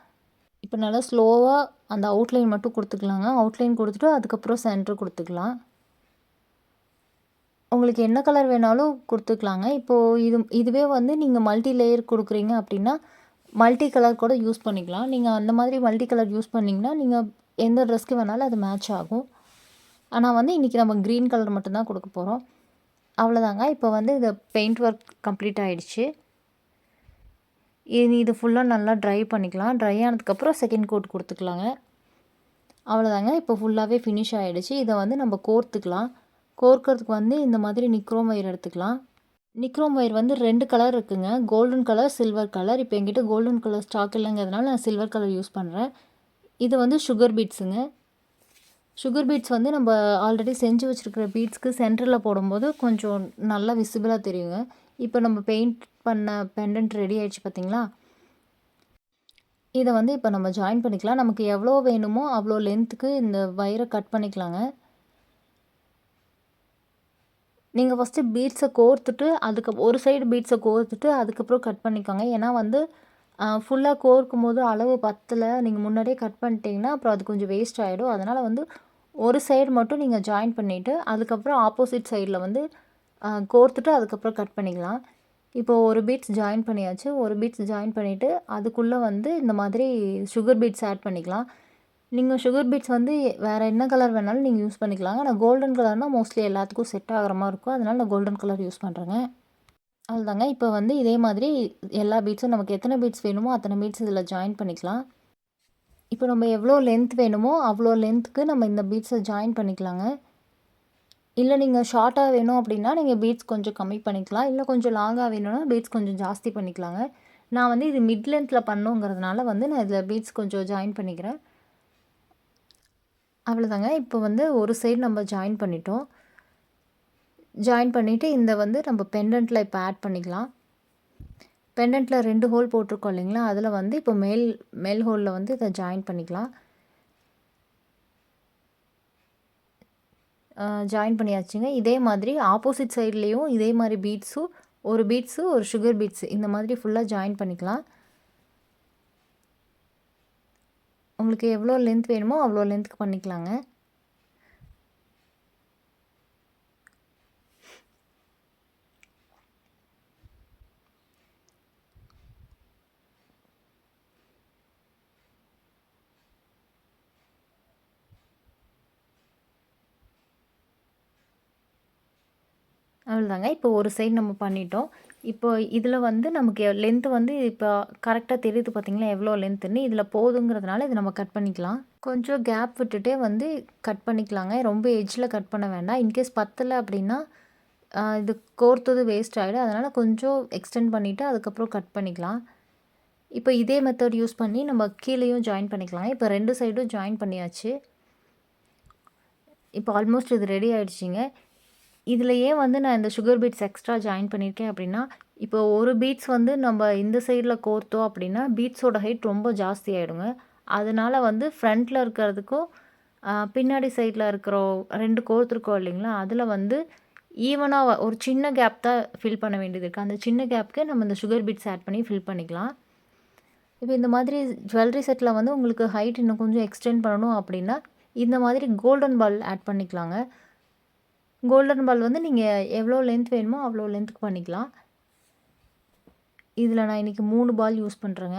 S1: இப்போ நல்லா ஸ்லோவாக அந்த அவுட்லைன் மட்டும் கொடுத்துக்கலாங்க. அவுட்லைன் கொடுத்துட்டு அதுக்கப்புறம் சென்டர் கொடுத்துக்கலாம். உங்களுக்கு என்ன கலர் வேணாலும் கொடுத்துக்கலாங்க. இப்போது இதுவே வந்து நீங்கள் மல்டி லேயர் கொடுக்குறீங்க அப்படின்னா மல்டி கலர் கூட யூஸ் பண்ணிக்கலாம். நீங்கள் அந்த மாதிரி மல்டி கலர் யூஸ் பண்ணிங்கன்னா நீங்கள் எந்த ட்ரெஸ்க்கு வேணாலும் அது மேட்ச் ஆகும். ஆனால் வந்து இன்றைக்கி நம்ம க்ரீன் கலர் மட்டும்தான் கொடுக்க போகிறோம். அவ்வளோதாங்க. இப்போ வந்து இது பெயிண்ட் ஒர்க் கம்ப்ளீட் ஆகிடுச்சு. இது ஃபுல்லாக நல்லா ட்ரை பண்ணிக்கலாம். ட்ரை ஆனதுக்கப்புறம் செகண்ட் கோட் கொடுத்துக்கலாங்க. அவ்வளோதாங்க. இப்போ ஃபுல்லாகவே ஃபினிஷ் ஆகிடுச்சு. இதை வந்து நம்ம கோர்த்துக்கலாம். கோர்க்கிறதுக்கு வந்து இந்த மாதிரி நிக்ரோம் ஒயர் எடுத்துக்கலாம். நிக்ரோம் ஒயர் வந்து 2 கலர் இருக்குங்க. Golden colour, silver colour. இப்போ என்கிட்ட கோல்டன் கலர் ஸ்டாக் இல்லைங்கிறதுனால நான் சில்வர் கலர் யூஸ் பண்ணுறேன். இது வந்து சுகர் பீட்ஸுங்க. சுகர் பீட்ஸ் வந்து நம்ம ஆல்ரெடி செஞ்சு வச்சுருக்கிற பீட்ஸ்க்கு சென்டரில் போடும்போது கொஞ்சம் நல்லா விசிபிளாக தெரியுங்க. இப்போ நம்ம பெயிண்ட் பண்ண பெண்டன்ட் ரெடி ஆகிடுச்சு பார்த்தீங்களா? இதை வந்து இப்போ நம்ம ஜாயின் பண்ணிக்கலாம். நமக்கு எவ்வளோ வேணுமோ அவ்வளோ லென்த்துக்கு இந்த வயரை கட் பண்ணிக்கலாங்க. நீங்கள் ஃபஸ்ட்டு பீட்ஸை கோர்த்துட்டு ஒரு சைடு பீட்ஸை கோர்த்துட்டு அதுக்கப்புறம் கட் பண்ணிக்கோங்க. ஏன்னா வந்து ஃபுல்லாக கோர்க்கும் போது அளவு பத்தலை, நீங்கள் முன்னாடியே கட் பண்ணிட்டீங்கன்னா அப்புறம் அது கொஞ்சம் வேஸ்ட் ஆகிடும். அதனால் வந்து ஒரு சைடு மட்டும் நீங்கள் ஜாயின் பண்ணிவிட்டு அதுக்கப்புறம் ஆப்போசிட் சைடில் வந்து கோர்த்துட்டு அதுக்கப்புறம் கட் பண்ணிக்கலாம். இப்போது ஒரு பீட்ஸ் ஜாயின் பண்ணியாச்சு. ஒரு பீட்ஸ் ஜாயின் பண்ணிவிட்டு அதுக்குள்ளே வந்து இந்த மாதிரி சுகர் பீட்ஸ் ஆட் பண்ணிக்கலாம். நீங்கள் சுகர் பீட்ஸ் வந்து வேறு என்ன கலர் வேணாலும் நீங்கள் யூஸ் பண்ணிக்கலாங்க. நான் கோல்டன் கலர்னால் மோஸ்ட்லி எல்லாத்துக்கும் செட் ஆகிற மாதிரி இருக்கும். அதனால் நான் கோல்டன் கலர் யூஸ் பண்ணுறேங்க. அவ்வளோதாங்க. இப்போ வந்து இதே மாதிரி எல்லா பீட்ஸும் நமக்கு எத்தனை பீட்ஸ் வேணுமோ அத்தனை பீட்ஸ் இதில் ஜாயின் பண்ணிக்கலாம். இப்போ நம்ம எவ்வளோ லென்த் வேணுமோ அவ்வளோ லென்த்துக்கு நம்ம இந்த பீட்ஸை ஜாயின் பண்ணிக்கலாங்க. இல்லை நீங்கள் ஷார்ட்டாக வேணும் அப்படின்னா நீங்கள் பீட்ஸ் கொஞ்சம் கம்மி பண்ணிக்கலாம். இல்லை கொஞ்சம் லாங்காக வேணும்னா பீட்ஸ் கொஞ்சம் ஜாஸ்தி பண்ணிக்கலாங்க. நான் வந்து இது மிட் லென்த்தில் பண்ணணுங்கிறதுனால வந்து நான் இதில் பீட்ஸ் கொஞ்சம் ஜாயின் பண்ணிக்கிறேன். அவ்வளோதாங்க. இப்போ வந்து ஒரு சைடு நம்ம ஜாயின் பண்ணிட்டோம். ஜாயின் பண்ணிவிட்டு இந்த வந்து நம்ம பெண்டன்ட்டில் இப்போ ஆட் பண்ணிக்கலாம். பெண்டன்ட்டில் 2 ஹோல் போட்டிருக்கோம் இல்லைங்களா, அதில் வந்து இப்போ மேல் ஹோலில் வந்து இதை ஜாயின் பண்ணிக்கலாம். ஜாயின் பண்ணியாச்சுங்க. இதே மாதிரி ஆப்போசிட் சைட்லேயும் இதே மாதிரி ஒரு பீட்ஸு ஒரு சுகர் பீட்ஸு இந்த மாதிரி ஃபுல்லாக ஜாயின் பண்ணிக்கலாம். உங்களுக்கு எவ்வளோ லென்த் வேணுமோ அவ்வளோ லென்த்துக்கு பண்ணிக்கலாங்க. அவ்வளோதாங்க. இப்போ ஒரு சைடு நம்ம பண்ணிட்டோம். இப்போ இதில் வந்து நமக்கு லென்த்து வந்து இப்போ கரெக்டாக தெரியுது பார்த்தீங்களா, எவ்வளோ லென்த்துன்னு. இதில் போதுங்கிறதுனால இதை நம்ம கட் பண்ணிக்கலாம். கொஞ்சம் கேப் விட்டுட்டே வந்து கட் பண்ணிக்கலாங்க. ரொம்ப எட்ஜில் கட் பண்ண வேண்டாம். இன்கேஸ் பத்தலை அப்படின்னா இது கோர்த்தது வேஸ்ட் ஆகிடும். அதனால் கொஞ்சம் எக்ஸ்டெண்ட் பண்ணிவிட்டு அதுக்கப்புறம் கட் பண்ணிக்கலாம். இப்போ இதே மெத்தட் யூஸ் பண்ணி நம்ம கீழேயும் ஜாயின் பண்ணிக்கலாம். இப்போ 2 சைடும் ஜாயின் பண்ணியாச்சு. இப்போ ஆல்மோஸ்ட் இது ரெடி ஆகிடுச்சிங்க. இதில் ஏன் வந்து நான் இந்த சுகர் பீட்ஸ் எக்ஸ்ட்ரா ஜாயின் பண்ணியிருக்கேன் அப்படின்னா, இப்போ ஒரு பீட்ஸ் வந்து நம்ம இந்த சைடில் கோர்த்தோம் அப்படின்னா பீட்ஸோட ஹைட் ரொம்ப ஜாஸ்தி ஆகிடுங்க. அதனால் வந்து ஃப்ரண்ட்டில் இருக்கிறதுக்கும் பின்னாடி சைடில் இருக்கிற 2 கோர்த்துருக்கோம் இல்லைங்களா, அதில் வந்து ஈவனாக ஒரு சின்ன கேப் தான் ஃபில் பண்ண வேண்டியது இருக்குது. அந்த சின்ன கேப்புக்கு நம்ம இந்த சுகர் பீட்ஸ் ஆட் பண்ணி ஃபில் பண்ணிக்கலாம். இப்போ இந்த மாதிரி ஜுவல்லரி செட்டில் வந்து உங்களுக்கு ஹைட் இன்னும் கொஞ்சம் எக்ஸ்டெண்ட் பண்ணணும் அப்படின்னா இந்த மாதிரி கோல்டன் பால் ஆட் பண்ணிக்கலாங்க. கோல்டன் பால் வந்து நீங்கள் எவ்வளோ லென்த் வேணுமோ அவ்வளோ லென்த்துக்கு பண்ணிக்கலாம். இதில் நான் இன்றைக்கி 3 பால் யூஸ் பண்ணுறேங்க.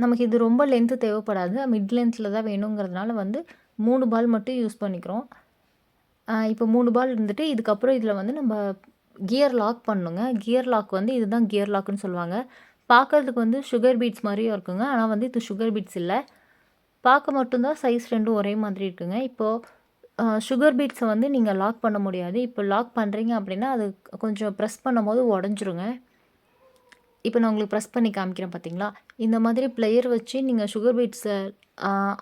S1: நமக்கு இது ரொம்ப லென்த்து தேவைப்படாது. மிட் லென்த்தில் தான் வேணுங்கிறதுனால வந்து 3 பால் மட்டும் யூஸ் பண்ணிக்கிறோம். இப்போ 3 பால் இருந்துட்டு இதுக்கப்புறம் இதில் வந்து நம்ம கியர் லாக் பண்ணணுங்க. கியர் லாக் வந்து இதுதான் கியர் லாக்குன்னு சொல்லுவாங்க. பார்க்குறதுக்கு வந்து சுகர் பீட்ஸ் மாதிரியும் இருக்குங்க. ஆனால் வந்து இது சுகர் பீட்ஸ் இல்லை. பார்க்க மட்டும்தான் சைஸ் 2ம் ஒரே மாதிரி இருக்குங்க. இப்போது சுகர் பீட்ஸை வந்து நீங்கள் லாக் பண்ண முடியாது. இப்போ லாக் பண்ணுறீங்க அப்படின்னா அது கொஞ்சம் ப்ரெஸ் பண்ணும்போது உடஞ்சிருங்க. இப்போ நான் உங்களுக்கு ப்ரெஸ் பண்ணி காமிக்கிறேன் பார்த்தீங்களா, இந்த மாதிரி ப்ளையர் வச்சு நீங்கள் சுகர் பீட்ஸை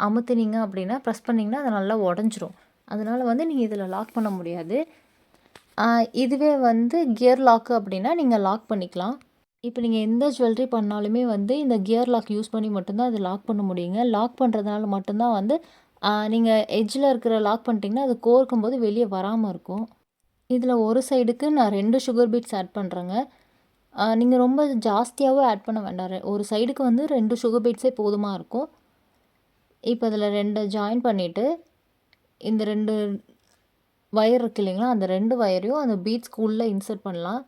S1: அமுத்துனீங்க அப்படின்னா ப்ரெஸ் பண்ணிங்கன்னா அது நல்லா உடஞ்சிரும். அதனால் வந்து நீங்கள் இதில் லாக் பண்ண முடியாது. இதுவே வந்து கியர் லாக்கு அப்படின்னா நீங்கள் லாக் பண்ணிக்கலாம். இப்போ நீங்கள் எந்த ஜுவல்லரி பண்ணாலுமே வந்து இந்த கியர் லாக் யூஸ் பண்ணி மட்டும்தான் அது லாக் பண்ண முடியுங்க. லாக் பண்ணுறதுனால மட்டும்தான் வந்து நீங்கள் எட்ஜில் இருக்கிற லாக் பண்ணிட்டீங்கன்னா அது கோர்க்கும்போது வெளியே வராமல் இருக்கும். இதில் ஒரு சைடுக்கு நான் 2 சுகர் பீட்ஸ் ஆட் பண்ணுறேங்க. நீங்கள் ரொம்ப ஜாஸ்தியாகவும் ஆட் பண்ண வேண்டாம். ஒரு சைடுக்கு வந்து 2 சுகர் பீட்ஸே போதுமாக இருக்கும். இப்போ இதில் 2 ஜாயின் பண்ணிவிட்டு இந்த 2 வயர் இருக்கு இல்லைங்களா, அந்த 2 வயரையும் அந்த பீட்ஸ்க்கு உள்ளே இன்சர்ட் பண்ணலாம்.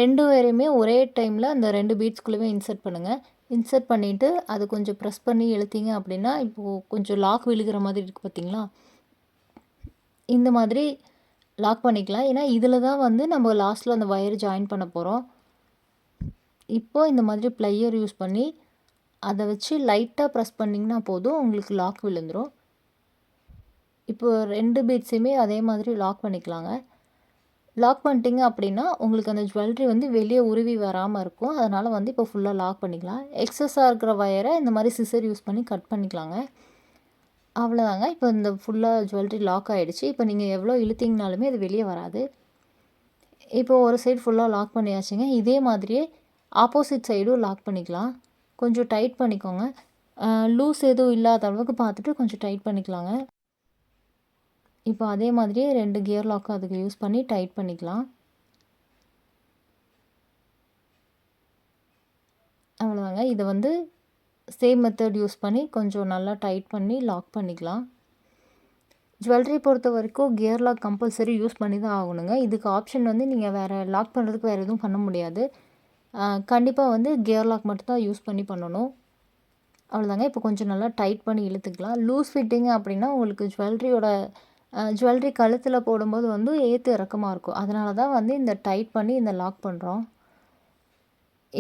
S1: 2 வயரையுமே ஒரே டைமில் அந்த 2 பீட்ஸ்குள்ளேயுமே இன்சர்ட் பண்ணுங்கள். இன்சர்ட் பண்ணிவிட்டு அது கொஞ்சம் ப்ரெஸ் பண்ணி இழுத்தீங்க அப்படின்னா இப்போது கொஞ்சம் லாக் விழுகிற மாதிரி இருக்குது பார்த்தீங்களா, இந்த மாதிரி லாக் பண்ணிக்கலாம். ஏன்னா இதில் தான் வந்து நம்ம லாஸ்ட்டில் அந்த வயர் ஜாயின் பண்ண போகிறோம். இப்போது இந்த மாதிரி ப்ளையர் யூஸ் பண்ணி அதை வச்சு லைட்டாக ப்ரெஸ் பண்ணிங்கன்னா போதும், உங்களுக்கு லாக் விழுந்துடும். இப்போ 2 பீட்ஸையுமே அதே மாதிரி லாக் பண்ணிக்கலாங்க. லாக் பண்ணிட்டீங்க அப்படின்னா உங்களுக்கு அந்த ஜுவல்லரி வந்து வெளியே உருவி வராமல் இருக்கும். அதனால் வந்து இப்போ ஃபுல்லாக லாக் பண்ணிக்கலாம். எக்ஸஸாக இருக்கிற வயரை இந்த மாதிரி சிசர் யூஸ் பண்ணி கட் பண்ணிக்கலாங்க. அவ்வளோதாங்க. இப்போ இந்த ஃபுல்லாக ஜுவல்லரி லாக் ஆகிடுச்சு. இப்போ நீங்கள் எவ்வளோ இழுத்தீங்கனாலுமே அது வெளியே வராது. இப்போது ஒரு சைடு ஃபுல்லாக லாக் பண்ணியாச்சுங்க. இதே மாதிரியே ஆப்போசிட் சைடும் லாக் பண்ணிக்கலாம். கொஞ்சம் டைட் பண்ணிக்கோங்க. லூஸ் எதுவும் இல்லாத அளவுக்கு பார்த்துட்டு கொஞ்சம் டைட் பண்ணிக்கலாங்க. இப்போ அதே மாதிரியே 2 கியர் லாக்கும் அதுக்கு யூஸ் பண்ணி டைட் பண்ணிக்கலாம். அவ்வளோதாங்க. இதை வந்து சேம் மெத்தட் யூஸ் பண்ணி கொஞ்சம் நல்லா டைட் பண்ணி லாக் பண்ணிக்கலாம். ஜுவல்லரி பொறுத்த வரைக்கும் கியர் லாக் கம்பல்சரி யூஸ் பண்ணி தான் ஆகணுங்க. இதுக்கு ஆப்ஷன் வந்து நீங்கள் வேறு லாக் பண்ணுறதுக்கு வேறு எதுவும் பண்ண முடியாது. கண்டிப்பாக வந்து கியர் லாக் மட்டும்தான் யூஸ் பண்ணி பண்ணணும். அவ்வளோதாங்க. இப்போ கொஞ்சம் நல்லா டைட் பண்ணி இழுத்துக்கலாம். லூஸ் ஃபிட்டிங் அப்படின்னா உங்களுக்கு ஜுவல்லரி கழுத்தில் போடும்போது வந்து ஏற்று இறக்கமாக இருக்கும். அதனால தான் வந்து இந்த டைட் பண்ணி இந்த லாக் பண்ணுறோம்.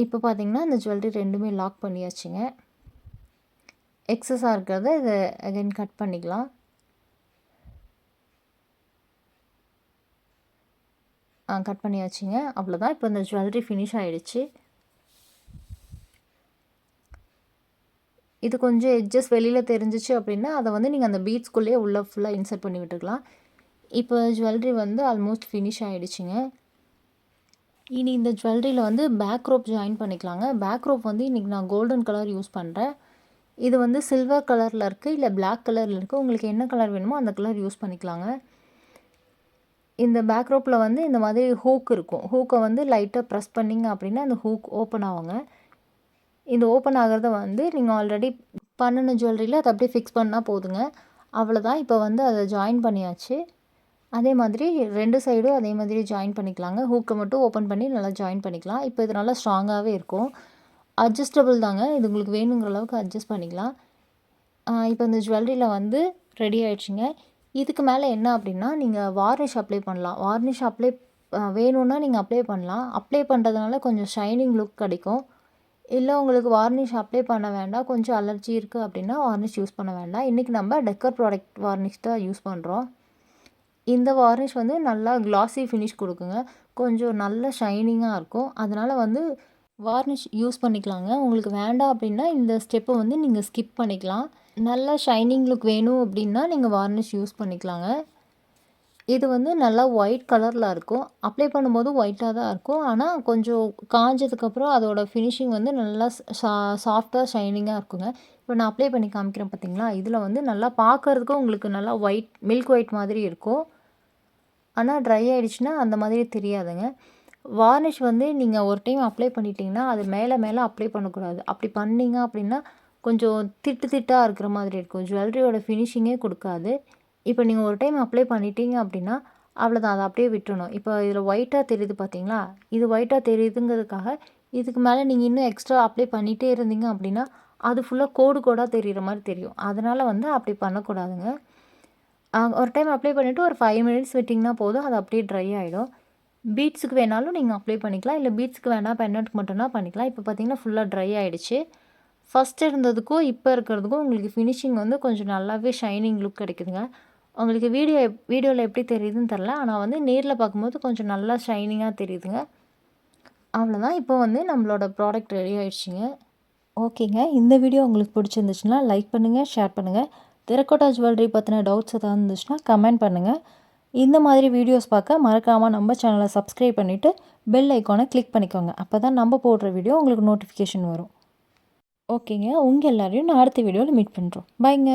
S1: இப்போ பார்த்தீங்கன்னா இந்த ஜுவல்லரி 2மே லாக் பண்ணியாச்சுங்க. எக்ஸஸாக இருக்கிறத இதை அகைன் கட் பண்ணிக்கலாம். கட் பண்ணியாச்சுங்க. அவ்வளோதான். இப்போ இந்த ஜுவல்லரி ஃபினிஷ் ஆகிடுச்சு. இது கொஞ்சம் எட்ஜஸ் வெளியில் தெரிஞ்சிச்சு அப்படின்னா அதை வந்து நீங்கள் அந்த பீட்ஸ்குள்ளேயே உள்ளே ஃபுல்லாக இன்சர்ட் பண்ணி விட்டுக்கலாம். இப்போ ஜுவல்லரி வந்து ஆல்மோஸ்ட் ஃபினிஷ் ஆகிடுச்சிங்க. இனி இந்த ஜுவல்லரியில் வந்து பேக் ரோப் ஜாயின் பண்ணிக்கலாங்க. பேக் ரோப் வந்து இன்றைக்கி நான் கோல்டன் கலர் யூஸ் பண்ணுறேன். இது வந்து சில்வர் கலரில் இருக்குது, இல்லை பிளாக் கலரில் இருக்குது. உங்களுக்கு என்ன கலர் வேணுமோ அந்த கலர் யூஸ் பண்ணிக்கலாங்க. இந்த பேக் ரோப்பில் வந்து இந்த மாதிரி ஹூக் இருக்கும். ஹூக்கை வந்து லைட்டாக ப்ரெஸ் பண்ணிங்க அப்படின்னா அந்த ஹூக் ஓப்பன் ஆகுங்க. இந்த ஓப்பன் ஆகிறத வந்து நீங்கள் ஆல்ரெடி பண்ணின ஜுவல்லரியில் அதை அப்படியே ஃபிக்ஸ் பண்ணால் போதுங்க. அவ்வளோதான். இப்போ வந்து அதை ஜாயின் பண்ணியாச்சு. அதே மாதிரி 2 சைடும் அதே மாதிரி ஜாயின் பண்ணிக்கலாங்க. ஹூக்கை மட்டும் ஓப்பன் பண்ணி நல்லா ஜாயின் பண்ணிக்கலாம். இப்போ இது நல்லா ஸ்ட்ராங்காகவே இருக்கும். அட்ஜஸ்டபிள் தாங்க. இது உங்களுக்கு வேணுங்கிற அளவுக்கு அட்ஜஸ்ட் பண்ணிக்கலாம். இப்போ இந்த ஜுவல்லரியில் வந்து ரெடி ஆகிடுச்சிங்க. இதுக்கு மேலே என்ன அப்படின்னா நீங்கள் வார்னிஷ் அப்ளை பண்ணலாம். வார்னிஷ் அப்ளை வேணும்னா நீங்கள் அப்ளை பண்ணலாம். அப்ளை பண்ணுறதுனால கொஞ்சம் ஷைனிங் லுக் கிடைக்கும். இல்லை உங்களுக்கு வார்னிஷ் அப்ளை பண்ண வேண்டாம், கொஞ்சம் அலர்ஜி இருக்குது அப்படின்னா வார்னிஷ் யூஸ் பண்ண வேண்டாம். இன்றைக்கி நம்ம டெக்கர் ப்ராடக்ட் வார்னிஷ் தான் யூஸ் பண்ணுறோம். இந்த வார்னிஷ் வந்து நல்லா கிளாஸி ஃபினிஷ் கொடுக்குங்க. கொஞ்சம் நல்ல ஷைனிங்காக இருக்கும். அதனால் வந்து வார்னிஷ் யூஸ் பண்ணிக்கலாங்க. உங்களுக்கு வேண்டாம் அப்படின்னா இந்த ஸ்டெப்பை வந்து நீங்கள் ஸ்கிப் பண்ணிக்கலாம். நல்லா ஷைனிங் லுக் வேணும் அப்படின்னா நீங்கள் வார்னிஷ் யூஸ் பண்ணிக்கலாங்க. இது வந்து நல்லா ஒயிட் கலரில் இருக்கும். அப்ளை பண்ணும்போது ஒயிட்டாக தான் இருக்கும். ஆனால் கொஞ்சம் காஞ்சதுக்கப்புறம் அதோட ஃபினிஷிங் வந்து நல்லா சாஃப்டாக ஷைனிங்காக இருக்குங்க. இப்போ நான் அப்ளை பண்ணி காமிக்கிறேன் பார்த்தீங்களா? இதில் வந்து நல்லா பார்க்குறதுக்கும் உங்களுக்கு நல்லா ஒயிட் மில்க் ஒயிட் மாதிரி இருக்கும். ஆனால் ட்ரை ஆகிடுச்சுன்னா அந்த மாதிரி தெரியாதுங்க. வார்னிஷ் வந்து நீங்கள் ஒரு டைம் அப்ளை பண்ணிட்டீங்கன்னா அது மேலே மேலே அப்ளை பண்ணக்கூடாது. அப்படி பண்ணிங்க அப்படின்னா கொஞ்சம் திட்டு திட்டாக இருக்கிற மாதிரி இருக்கும். ஜுவல்லரியோட ஃபினிஷிங்கே கொடுக்காது. இப்போ நீங்கள் ஒரு டைம் அப்ளை பண்ணிட்டீங்க அப்படின்னா அவ்வளோதான், அதை அப்படியே விட்டுறணும். இப்போ இதில் ஒயிட்டாக தெரியுது பார்த்தீங்களா? இது ஒயிட்டாக தெரியுதுங்கிறதுக்காக இதுக்கு மேலே நீங்கள் இன்னும் எக்ஸ்ட்ரா அப்ளை பண்ணிகிட்டே இருந்தீங்க அப்படின்னா அது ஃபுல்லாக கோடு கோடாக தெரிகிற மாதிரி தெரியும். அதனால் வந்து அப்படி பண்ணக்கூடாதுங்க. ஒரு டைம் அப்ளை பண்ணிவிட்டு ஒரு 5 மினிட்ஸ் விட்டிங்கன்னா போதும், அது அப்படியே ட்ரை ஆகிடும். பீட்ஸுக்கு வேணாலும் நீங்கள் அப்ளை பண்ணிக்கலாம், இல்லை பீட்ஸுக்கு வேணால் பெண்டன்ட்க்கு மட்டும்னா பண்ணிக்கலாம். இப்போ பார்த்தீங்கன்னா ஃபுல்லாக ட்ரை ஆகிடுச்சு. ஃபஸ்ட் இருந்ததுக்கும் இப்போ இருக்கிறதுக்கும் உங்களுக்கு ஃபினிஷிங் வந்து கொஞ்சம் நல்லாவே ஷைனிங் லுக் கிடைக்குதுங்க. உங்களுக்கு வீடியோவில் எப்படி தெரியுதுன்னு தெரில, ஆனால் வந்து நேரில் பார்க்கும்போது கொஞ்சம் நல்லா ஷைனிங்காக தெரியுதுங்க. அவ்வளோதான். இப்போ வந்து நம்மளோட ப்ராடக்ட் ரெடி ஆகிடுச்சிங்க. ஓகேங்க. இந்த வீடியோ உங்களுக்கு பிடிச்சிருந்துச்சுன்னா லைக் பண்ணுங்கள், ஷேர் பண்ணுங்கள். டெரகோட்டா ஜுவல்லரி பற்றின டவுட்ஸ் எதாவது இருந்துச்சுன்னா கமெண்ட் பண்ணுங்கள். இந்த மாதிரி வீடியோஸ் பார்க்க மறக்காமல் நம்ம சேனலை சப்ஸ்கிரைப் பண்ணிவிட்டு பெல் ஐக்கானை கிளிக் பண்ணிக்கோங்க. அப்போ தான் நம்ம போடுற வீடியோ உங்களுக்கு நோட்டிஃபிகேஷன் வரும். ஓகேங்க. உங்கள் எல்லாரையும் நான் அடுத்த வீடியோவில் மீட் பண்ணுறோம். பாய்ங்க.